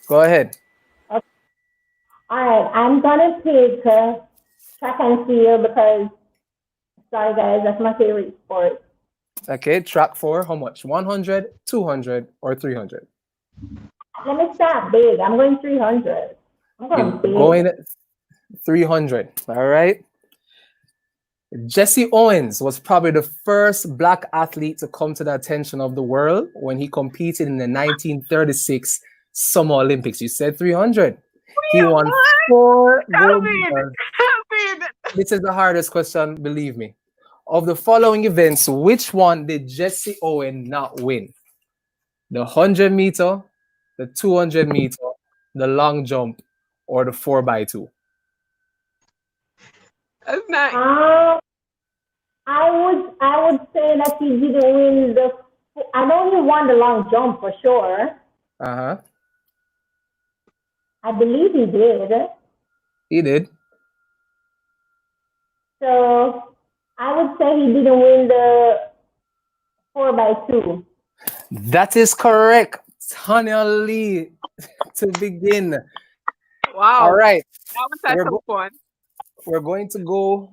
Go ahead. Okay. All right. I'm going to take track and field because, sorry guys, that's my favorite sport. Okay, track 4, how much? 100, 200, or 300? Let me start big. I'm going 300. I'm going big. Going 300. All right. Jesse Owens was probably the first Black athlete to come to the attention of the world when he competed in the 1936 Summer Olympics. You said 300. He won 4 gold medals. This is the hardest question, believe me. Of the following events, which one did Jesse Owens not win? The 100 meter, the 200 meter, the long jump, or the 4x2? That's nice. I would say that he didn't win I know he won the long jump for sure. Uh-huh. I believe he did. He did. So I would say he didn't win the 4x2. That is correct. Tanya Lee to begin. Wow. All right. That was fun. We're going to go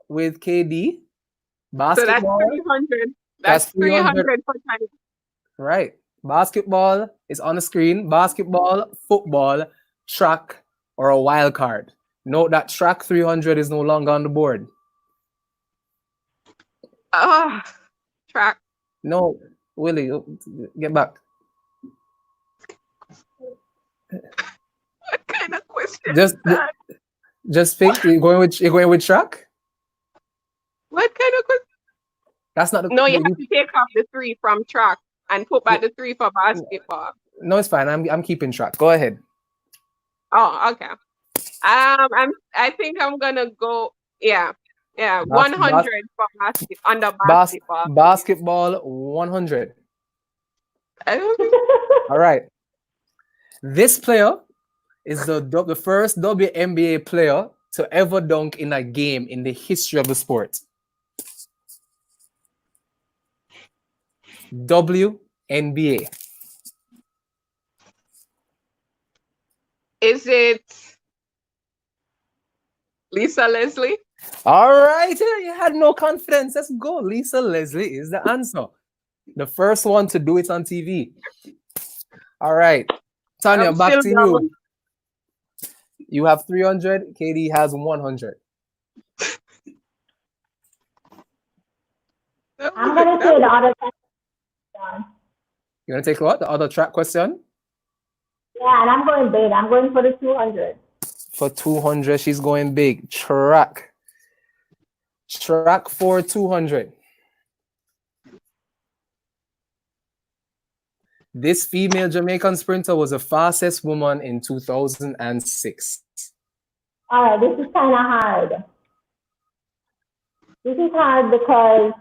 with KD. Basketball. So that's 300. That's 300 for Tanya. Right. Basketball is on the screen. Basketball, football, track, or a wild card. Note that track 300 is no longer on the board. Track. No, Willie, get back. What kind of question is that? Just think. You're going with track? What kind of question? That's not the. No, you have to take off the 3 from track and put back the 3 for basketball. No, it's fine. I'm keeping track. Go ahead. Oh, okay. I think I'm gonna go. Yeah. 100 for under basketball. Basketball 100. All right. This player is the first WNBA player to ever dunk in a game in the history of the sport. WNBA. Is it Lisa Leslie? All right, you had no confidence. Let's go. Lisa Leslie is the answer. The first one to do it on TV. All right. Tanya, back to you. You have 300. Katie has 100. I'm going to say the other question. You want to take what? The other track question? Yeah, and I'm going big. I'm going for the 200. For 200, she's going big. Track for 200. This female Jamaican sprinter was the fastest woman in 2006. All right, this is kind of hard. This is hard because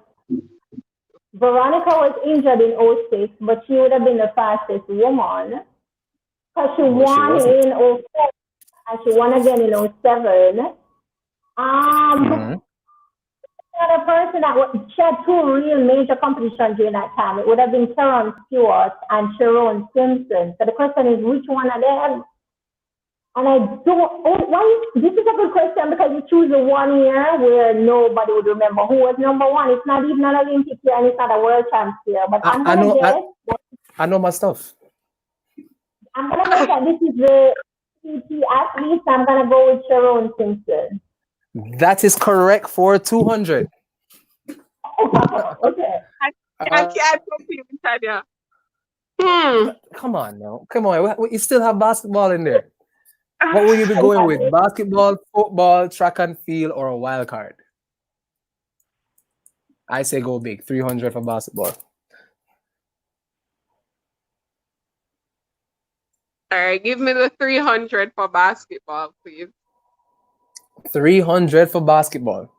Veronica was injured in 06, but she would have been the fastest woman because she won in 04 and she won again in 07. Another person she had 2 real major competitions during that time. It would have been Sharon Stewart and Sharon Simpson. So the question is, which one of them? And I don't. This is a good question because you choose the 1 year where nobody would remember who was number 1. It's not even an Olympic year and it's not a world champs year. But I know my stuff. I'm gonna guess that this is the PT athlete. I'm gonna go with Sharon Simpson. That is correct for 200. Okay. I can't compete with Tanya. Come on now. Come on. You still have basketball in there. What will you be going with? Basketball, football, track and field, or a wild card? I say go big. 300 for basketball. All right, give me the 300 for basketball, please. 300 for basketball.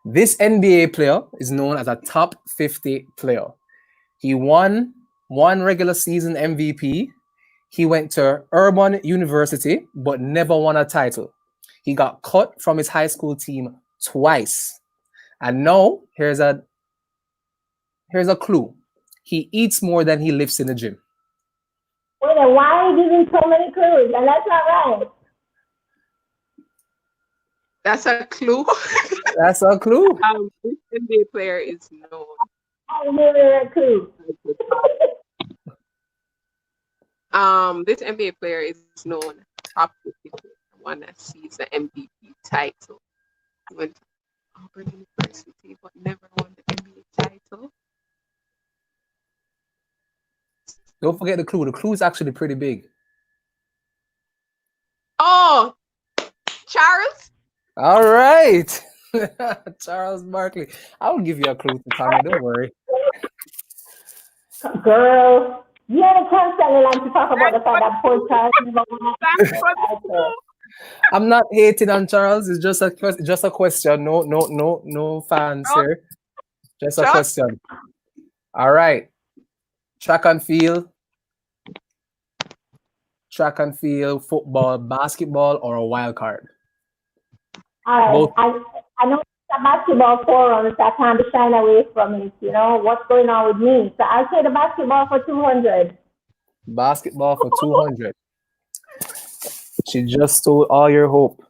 This NBA player is known as a top 50 player. He won 1 regular season MVP. He went to Urban University, but never won a title. He got cut from his high school team twice. And now, here's a clue. He eats more than he lifts in the gym. Wait, why are you giving so many clues? And that's not right. That's a clue. That's a clue. This NBA player is known. I'll give you a clue. This NBA player is known top 50 player, the one that sees the MVP title. He went to Auburn University, but never won the NBA title. Don't forget the clue. The clue is actually pretty big. Oh, Charles. All right. Charles Barkley. I'll give you a clue to Tommy. Don't worry. Girl, you had constantly like to talk about the fact that poor Charles is I'm not hating on Charles. It's just a question. No fans here. Just a question. All right. Track and field, football, basketball, or a wild card? All right. I know it's a basketball forum, so I can't be shying away from it. You know, what's going on with me? So I'll say the basketball for 200. Basketball for 200. She just stole all your hope.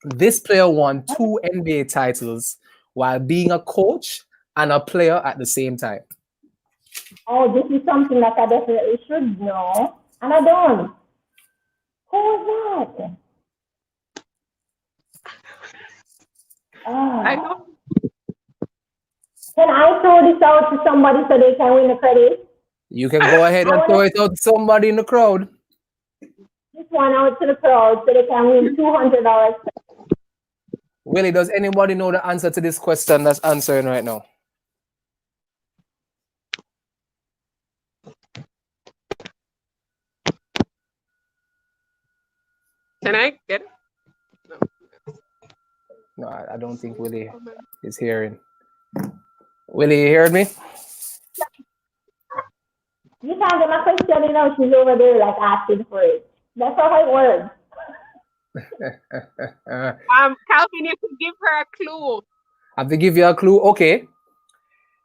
This player won 2 NBA titles while being a coach and a player at the same time. Oh, this is something that I definitely should know, and I don't. Who was that? I know. Can I throw this out to somebody so they can win the credit? You can go ahead and throw it out to somebody in the crowd. This one out to the crowd so they can win $200. Willie, does anybody know the answer to this question that's answering right now? Can I get it? No, I don't think Willie is hearing. Willie, you heard me? You can't get my question, you know, she's over there like asking for it. That's how it works. Calvin, you could give her a clue. I have to give you a clue. Okay.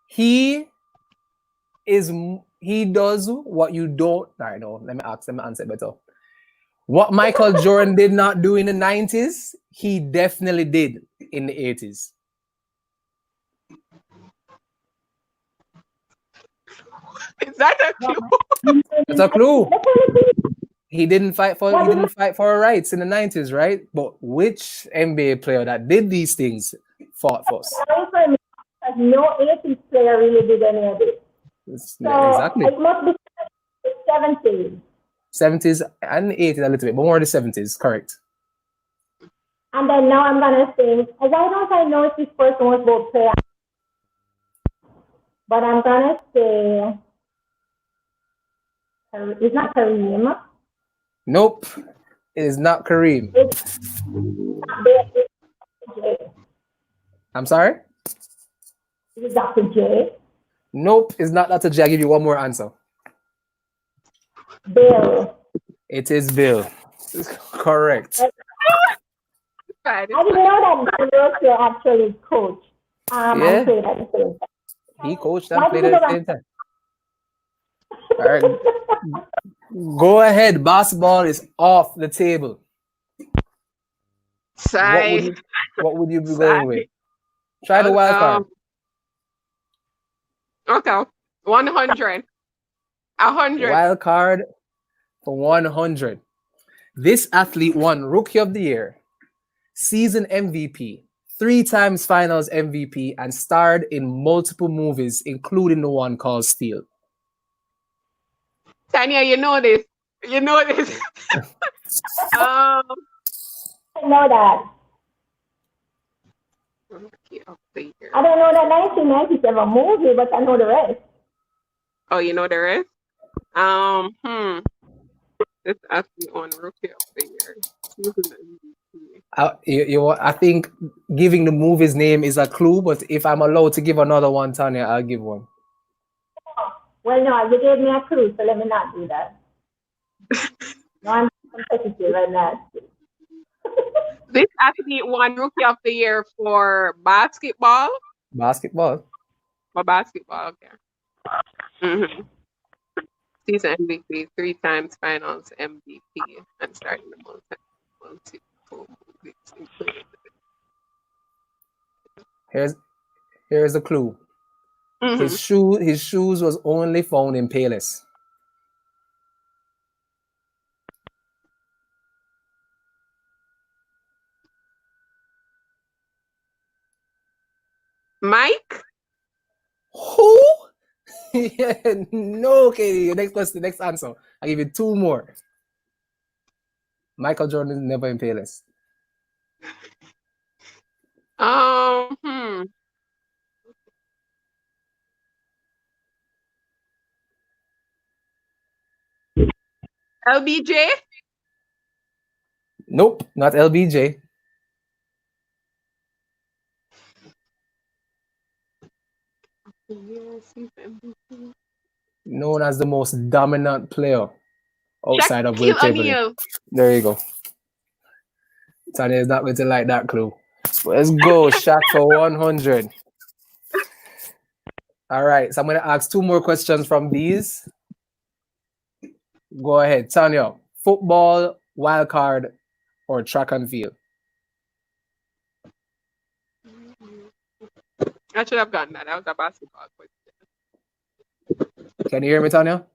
He does what you don't. All right, no, let me answer it better. What Michael Jordan did not do in the 90s, he definitely did in the 80s. Is that a clue? That's a clue. He didn't fight for our rights in the 90s, right? But which NBA player that did these things fought first? No 80s player really did any of it. So exactly. It must be 70s. 70s and 80s a little bit, but more the 70s, correct. And then now I'm gonna think, as I know if this person was both player, but I'm gonna say it's not Kareem. Nope, it is not Kareem. It's Dr. J. I'm sorry? Is it Dr. J? Nope, it's not Dr. J. I'll give you one more answer. Bill. It is Bill. Correct. I didn't know that Bill actually coached. And played at the same time. He coached and played at the same time. All right. Go ahead. Basketball is off the table. What would you be going with? Try the wild card. Okay. 100. 100. Wild card for 100. This athlete won Rookie of the Year, Season MVP, 3 times Finals MVP, and starred in multiple movies, including the one called Steel. Tanya, you know this. You know this. I know that. I don't know that 1997 movie, but I know the rest. Oh, you know the rest? This athlete on Rookie of the Year. I think giving the movie's name is a clue, but if I'm allowed to give another one, Tanya, I'll give one. Well, no, you gave me a clue, so let me not do that. No, I'm competitive right now. This athlete won Rookie of the Year for basketball. Basketball. For basketball, okay. Mm-hmm. Season MVP, 3 times Finals MVP, and starting the multiple movies. Here's the clue. Mm-hmm. His shoes was only found in Payless. Mike? Who? No, Katie. Next question, next answer. I'll give you 2 more. Michael Jordan is never in Payless. LBJ? Nope, not LBJ. Known as the most dominant player outside of Will Chamberlain. There you go. Tanya is not going to like that clue. Let's go, Shaq for 100. All right, so I'm going to ask 2 more questions from these. Go ahead, Tanya. Football, wild card, or track and field? I should have gotten that. That was a basketball question. Can you hear me, Tanya?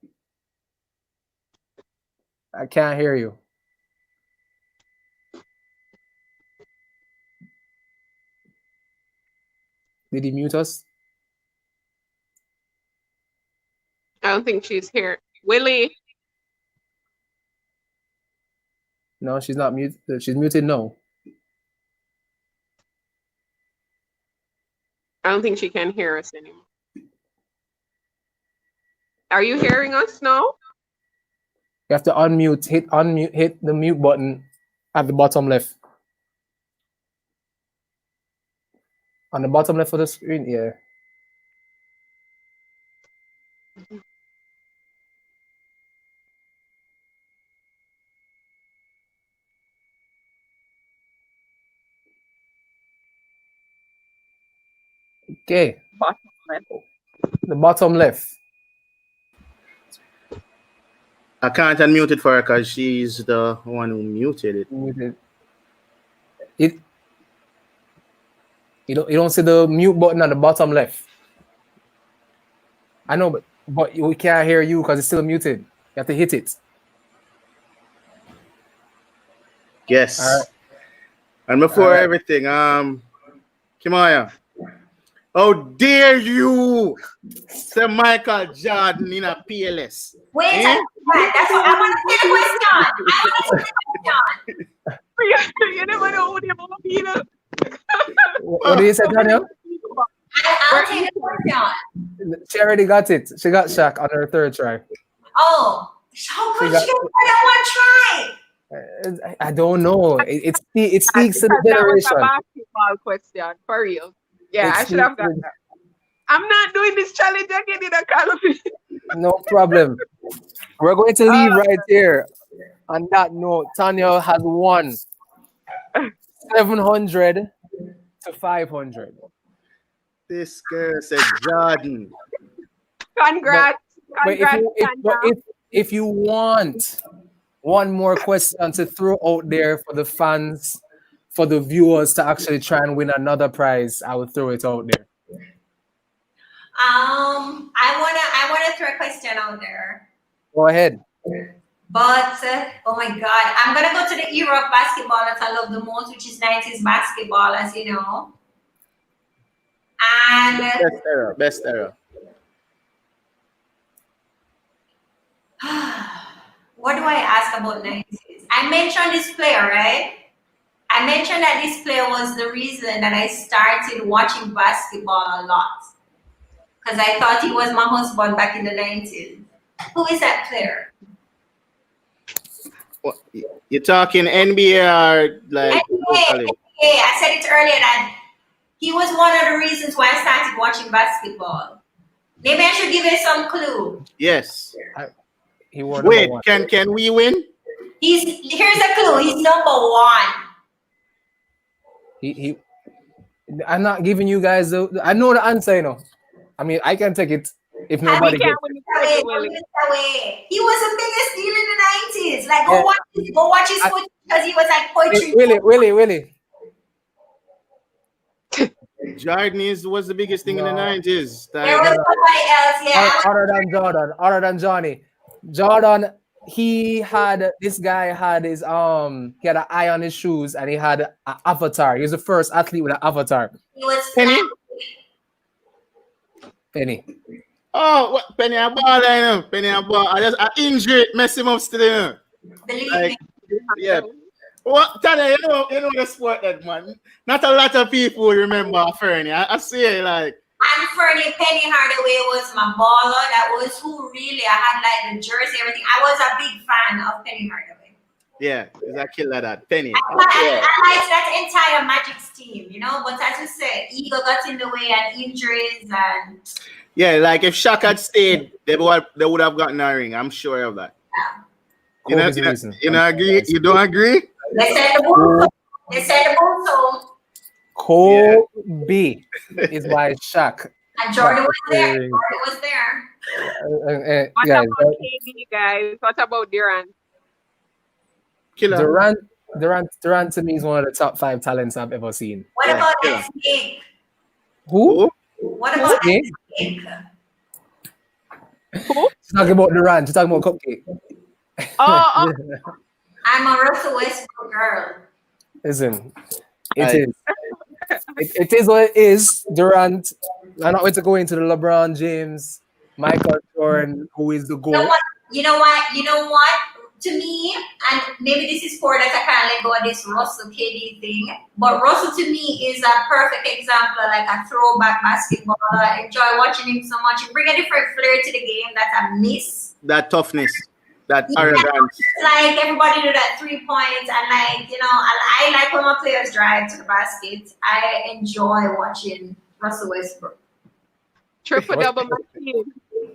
I can't hear you. Did he mute us? I don't think she's here. Willie. No, she's not muted. She's muted. No. I don't think she can hear us anymore. Are you hearing us now? You have to unmute. Hit the mute button at the bottom left. On the bottom left of the screen, yeah. Okay. Bottom left. The bottom left. I can't unmute it for her because she's the one who muted it. You don't see the mute button on the bottom left. I know, but we can't hear you because it's still muted. You have to hit it. Yes. All right. And before everything, Kimaya, how dare you say Michael Jordan in a PLS? Wait, that's what I want to say the question. You never know who they're going to be. What do you say, Tanya? I'll take the question. She already got it. She got Shaq on her third try. Oh, how could you get that one try? I don't know. It speaks to the generation. That was a basketball question, for real. Yeah, I should have done that. I'm not doing this challenge again in a Calvin. No problem. We're going to leave right here. On that note, Tanya has won 700 to 500. This girl said Jordan. Congrats. But if you want one more question to throw out there for the fans, for the viewers to actually try and win another prize, I will throw it out there. I wanna throw a question out there. Go ahead. But oh my God, I'm gonna go to the era of basketball that I love the most, which is 90s basketball, as you know. And best era. What do I ask about 90s? I mentioned this player, right? I mentioned that this player was the reason that I started watching basketball a lot. Because I thought he was my husband back in the 90s. Who is that player? What, you're talking NBA or like NBA. I said it earlier that he was one of the reasons why I started watching basketball. Maybe I should give you some clue. Yes. Wait, can we win? Here's a clue. He's number one. I'm not giving you guys I know the answer, you know. I mean, I can take it if nobody gets it. He was the biggest deal in the 90s. Like, go watch his footage because he was like poetry. Willie. Jordan was the biggest thing in the 90s. There was somebody else, yeah. Other than Johnny. Jordan, he had his he had an eye on his shoes and he had an avatar. He was the first athlete with an avatar. He was Penny. Oh, what Penny a ball, I know. Penny a ball. I injured, mess him up still. Believe me. Yeah. What Tanya, you know the sport that man. Not a lot of people remember Fernie. I say like. And Fernie, Penny Hardaway was my baller. That was who really I had like the jersey, everything. I was a big fan of Penny Hardaway. Yeah, is a killer that Penny. I liked that entire Magic's team, you know. But as you said, ego got in the way and injuries and. Yeah, like if Shaq had stayed, they would have gotten a ring. I'm sure of that. Yeah. You don't agree? You don't agree? They said the bull. They said the bull. Kobe is my Shaq. And Jordan was there. Jordan was there. What about KD, guys? What about Durant? Killer. Durant to me is one of the top 5 talents I've ever seen. What about that snake? Who? What about that snake? Who? She's talking about Durant. She's talking about Cupcake. Oh. I'm a Russell Westbrook girl. Listen, it is what it is. Durant. I'm not going to go into the LeBron James, Michael Jordan, who is the goal. You know what? To me, and maybe this is poor that I can't let go of this Russell KD thing, but Russell to me is a perfect example, like a throwback basketball. I enjoy watching him so much. He bring a different flair to the game that I miss. That toughness, that arrogance. Like everybody do that 3 points, and like I like when my players drive to the basket. I enjoy watching Russell Westbrook. Triple-double machine.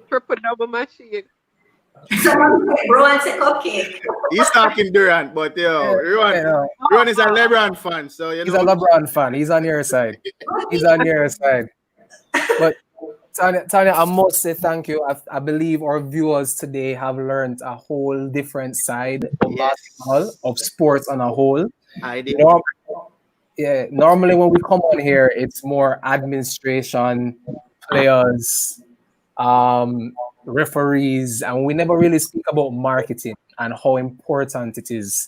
Triple-double machine. Someone Rowan said cupcake. He's talking Durant, but Rowan is a LeBron fan, so he's a LeBron fan. He's on your side. He's on your side. But Tanya, I must say thank you. I believe our viewers today have learned a whole different side of basketball, of sports on a whole. I did. Normally when we come on here, it's more administration, players, referees, and we never really speak about marketing and how important it is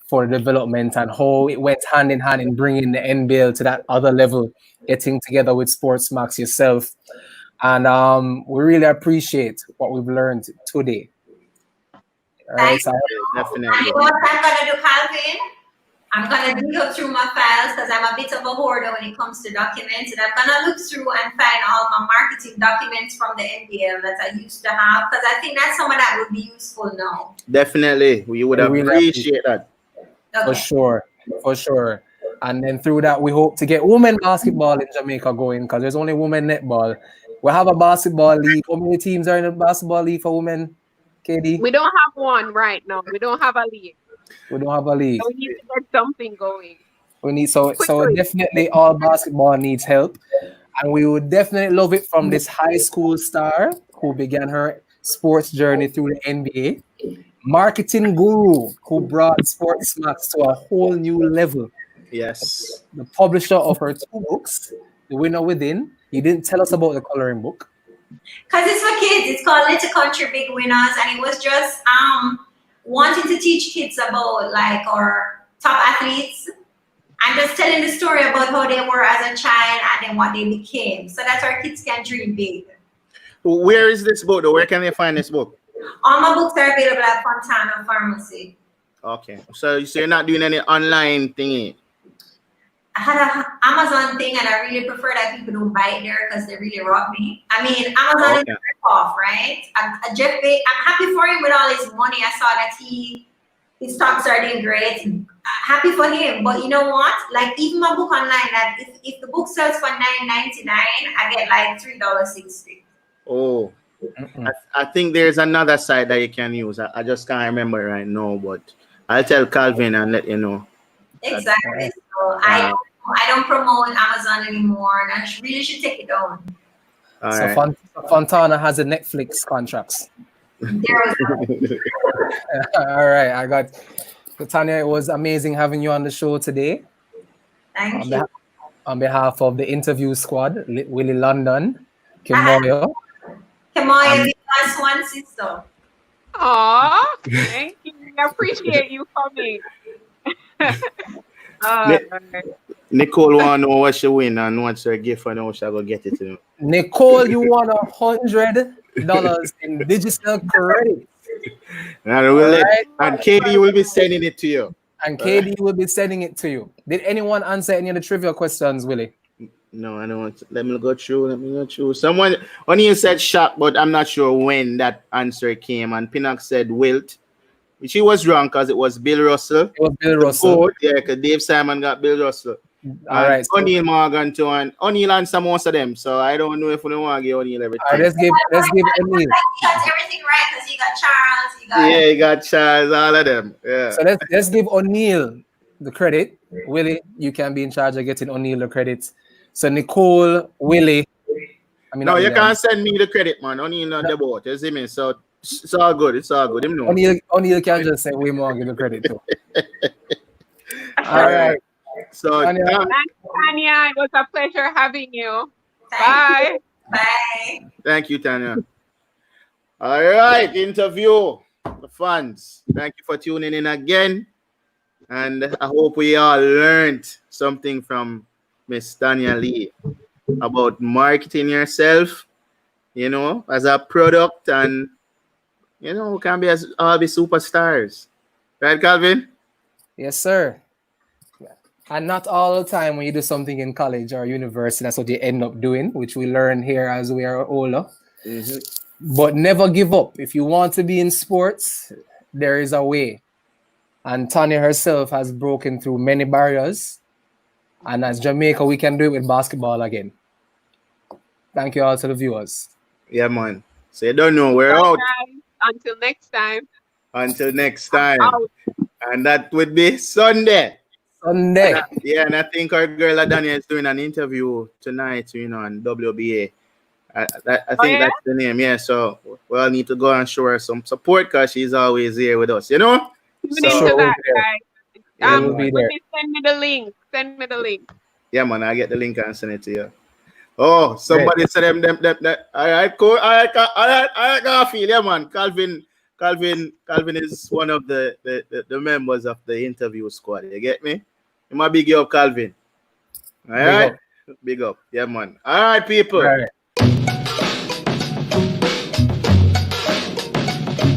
for development and how it went hand in hand in bringing the NBL to that other level, getting together with Sportmax yourself. And we really appreciate what we've learned today. Thank you. Definitely. And you know what I'm going to do, Calvin? I'm going to dig up through my files because I'm a bit of a hoarder when it comes to documents. And I'm going to look through and find all my marketing documents from the NBL that I used to have, because I think that's some of that would be useful now. Definitely. We would appreciate that. Okay. For sure. And then through that, we hope to get women basketball in Jamaica going, because there's only women netball. We have a basketball league. How many teams are in the basketball league for women, KD? We don't have one right now. We don't have a league. We don't have a league. So we need to get something going. We need so definitely all basketball needs help. And we would definitely love it from this high school star who began her sports journey through the NBA. Marketing guru who brought Sportmax to a whole new level. Yes. The publisher of her 2 books, The Winner Within. He didn't tell us about the coloring book. Because it's for kids. It's called Little Country Big Winners. And it was just wanting to teach kids about like our top athletes and just telling the story about how they were as a child and then what they became, so that our kids can dream big. Where is this book though? Where can they find this book? All my books are available at Fontana Pharmacy. Okay. So you're not doing any online thingy? I had an Amazon thing, and I really prefer that people don't buy it there because they really rob me. I mean, Amazon is a rip-off, right? Jeff Bezos, I'm happy for him with all his money. I saw that his stocks are doing great. Happy for him. But you know what? Like, even my book online, that if the book sells for $9.99, I get like $3.60. Oh, I think there's another site that you can use. I just can't remember right now, but I'll tell Calvin and let you know. Exactly. So I don't promote Amazon anymore, and I really should take it down. Fontana has a Netflix contracts. There we go. All right, I got Tanya. It was amazing having you on the show today. Thank you. On behalf of the interview squad, Willie London, Kimoyo. Kimoyo, the last one, sister. Aw, thank you. I appreciate you coming. Nicole want to know what she win and what's her gift and how she go get it to you. Nicole, you won $100 in digital credit. And Katie will be sending it to you. And Katie will be sending it to you. Did anyone answer any of the trivia questions, Willie? No, I don't. Let me go through. Someone only said shock, but I'm not sure when that answer came. And Pinnock said Wilt. She was wrong because it was Bill Russell. It was Bill Russell. Yeah, because Dave Simon got Bill Russell. All right. O'Neal Morgan too, and O'Neal answered most of them. So I don't know if we want to give O'Neal everything. All right, let's give O'Neal. He got everything right because he got Charles. He got Charles, all of them. Yeah. So let's give O'Neal the credit. Willie, you can be in charge of getting O'Neal the credit. So Nicole, Willie. No, you can't send me the credit, man. O'Neal not the boat. You see me? So it's all good. It's all good. O'Neal can just say we more give the credit too. All right. So thanks, Tanya. It was a pleasure having you. Bye. Bye. Thank you, Tanya. All right, interview the fans. Thank you for tuning in again. And I hope we all learned something from Miss Tanya Lee about marketing yourself, you know, as a product, and you know, we can be as all be superstars. Right, Calvin? Yes, sir. And not all the time when you do something in college or university, that's what you end up doing, which we learn here as we are older. But never give up. If you want to be in sports, there is a way. And Tanya herself has broken through many barriers. And as Jamaica, we can do it with basketball again. Thank you all to the viewers. Yeah, man. So you don't know, we're out. Until next time. Until next time. And that would be Sunday. Sunday. And I think our girl Adania is doing an interview tonight, you know, on WBA. I think that's the name. Yeah, so we all need to go and show her some support because she's always here with us, you know? So, send me the link. Send me the link. Yeah, man, I'll get the link and send it to you. Oh, somebody said them. All right, cool. All right, Garfield. Yeah, man. Calvin is one of the members of the interview squad. You get me? You might big up Calvin. All right, big up. Yeah, man. All right, people. All right.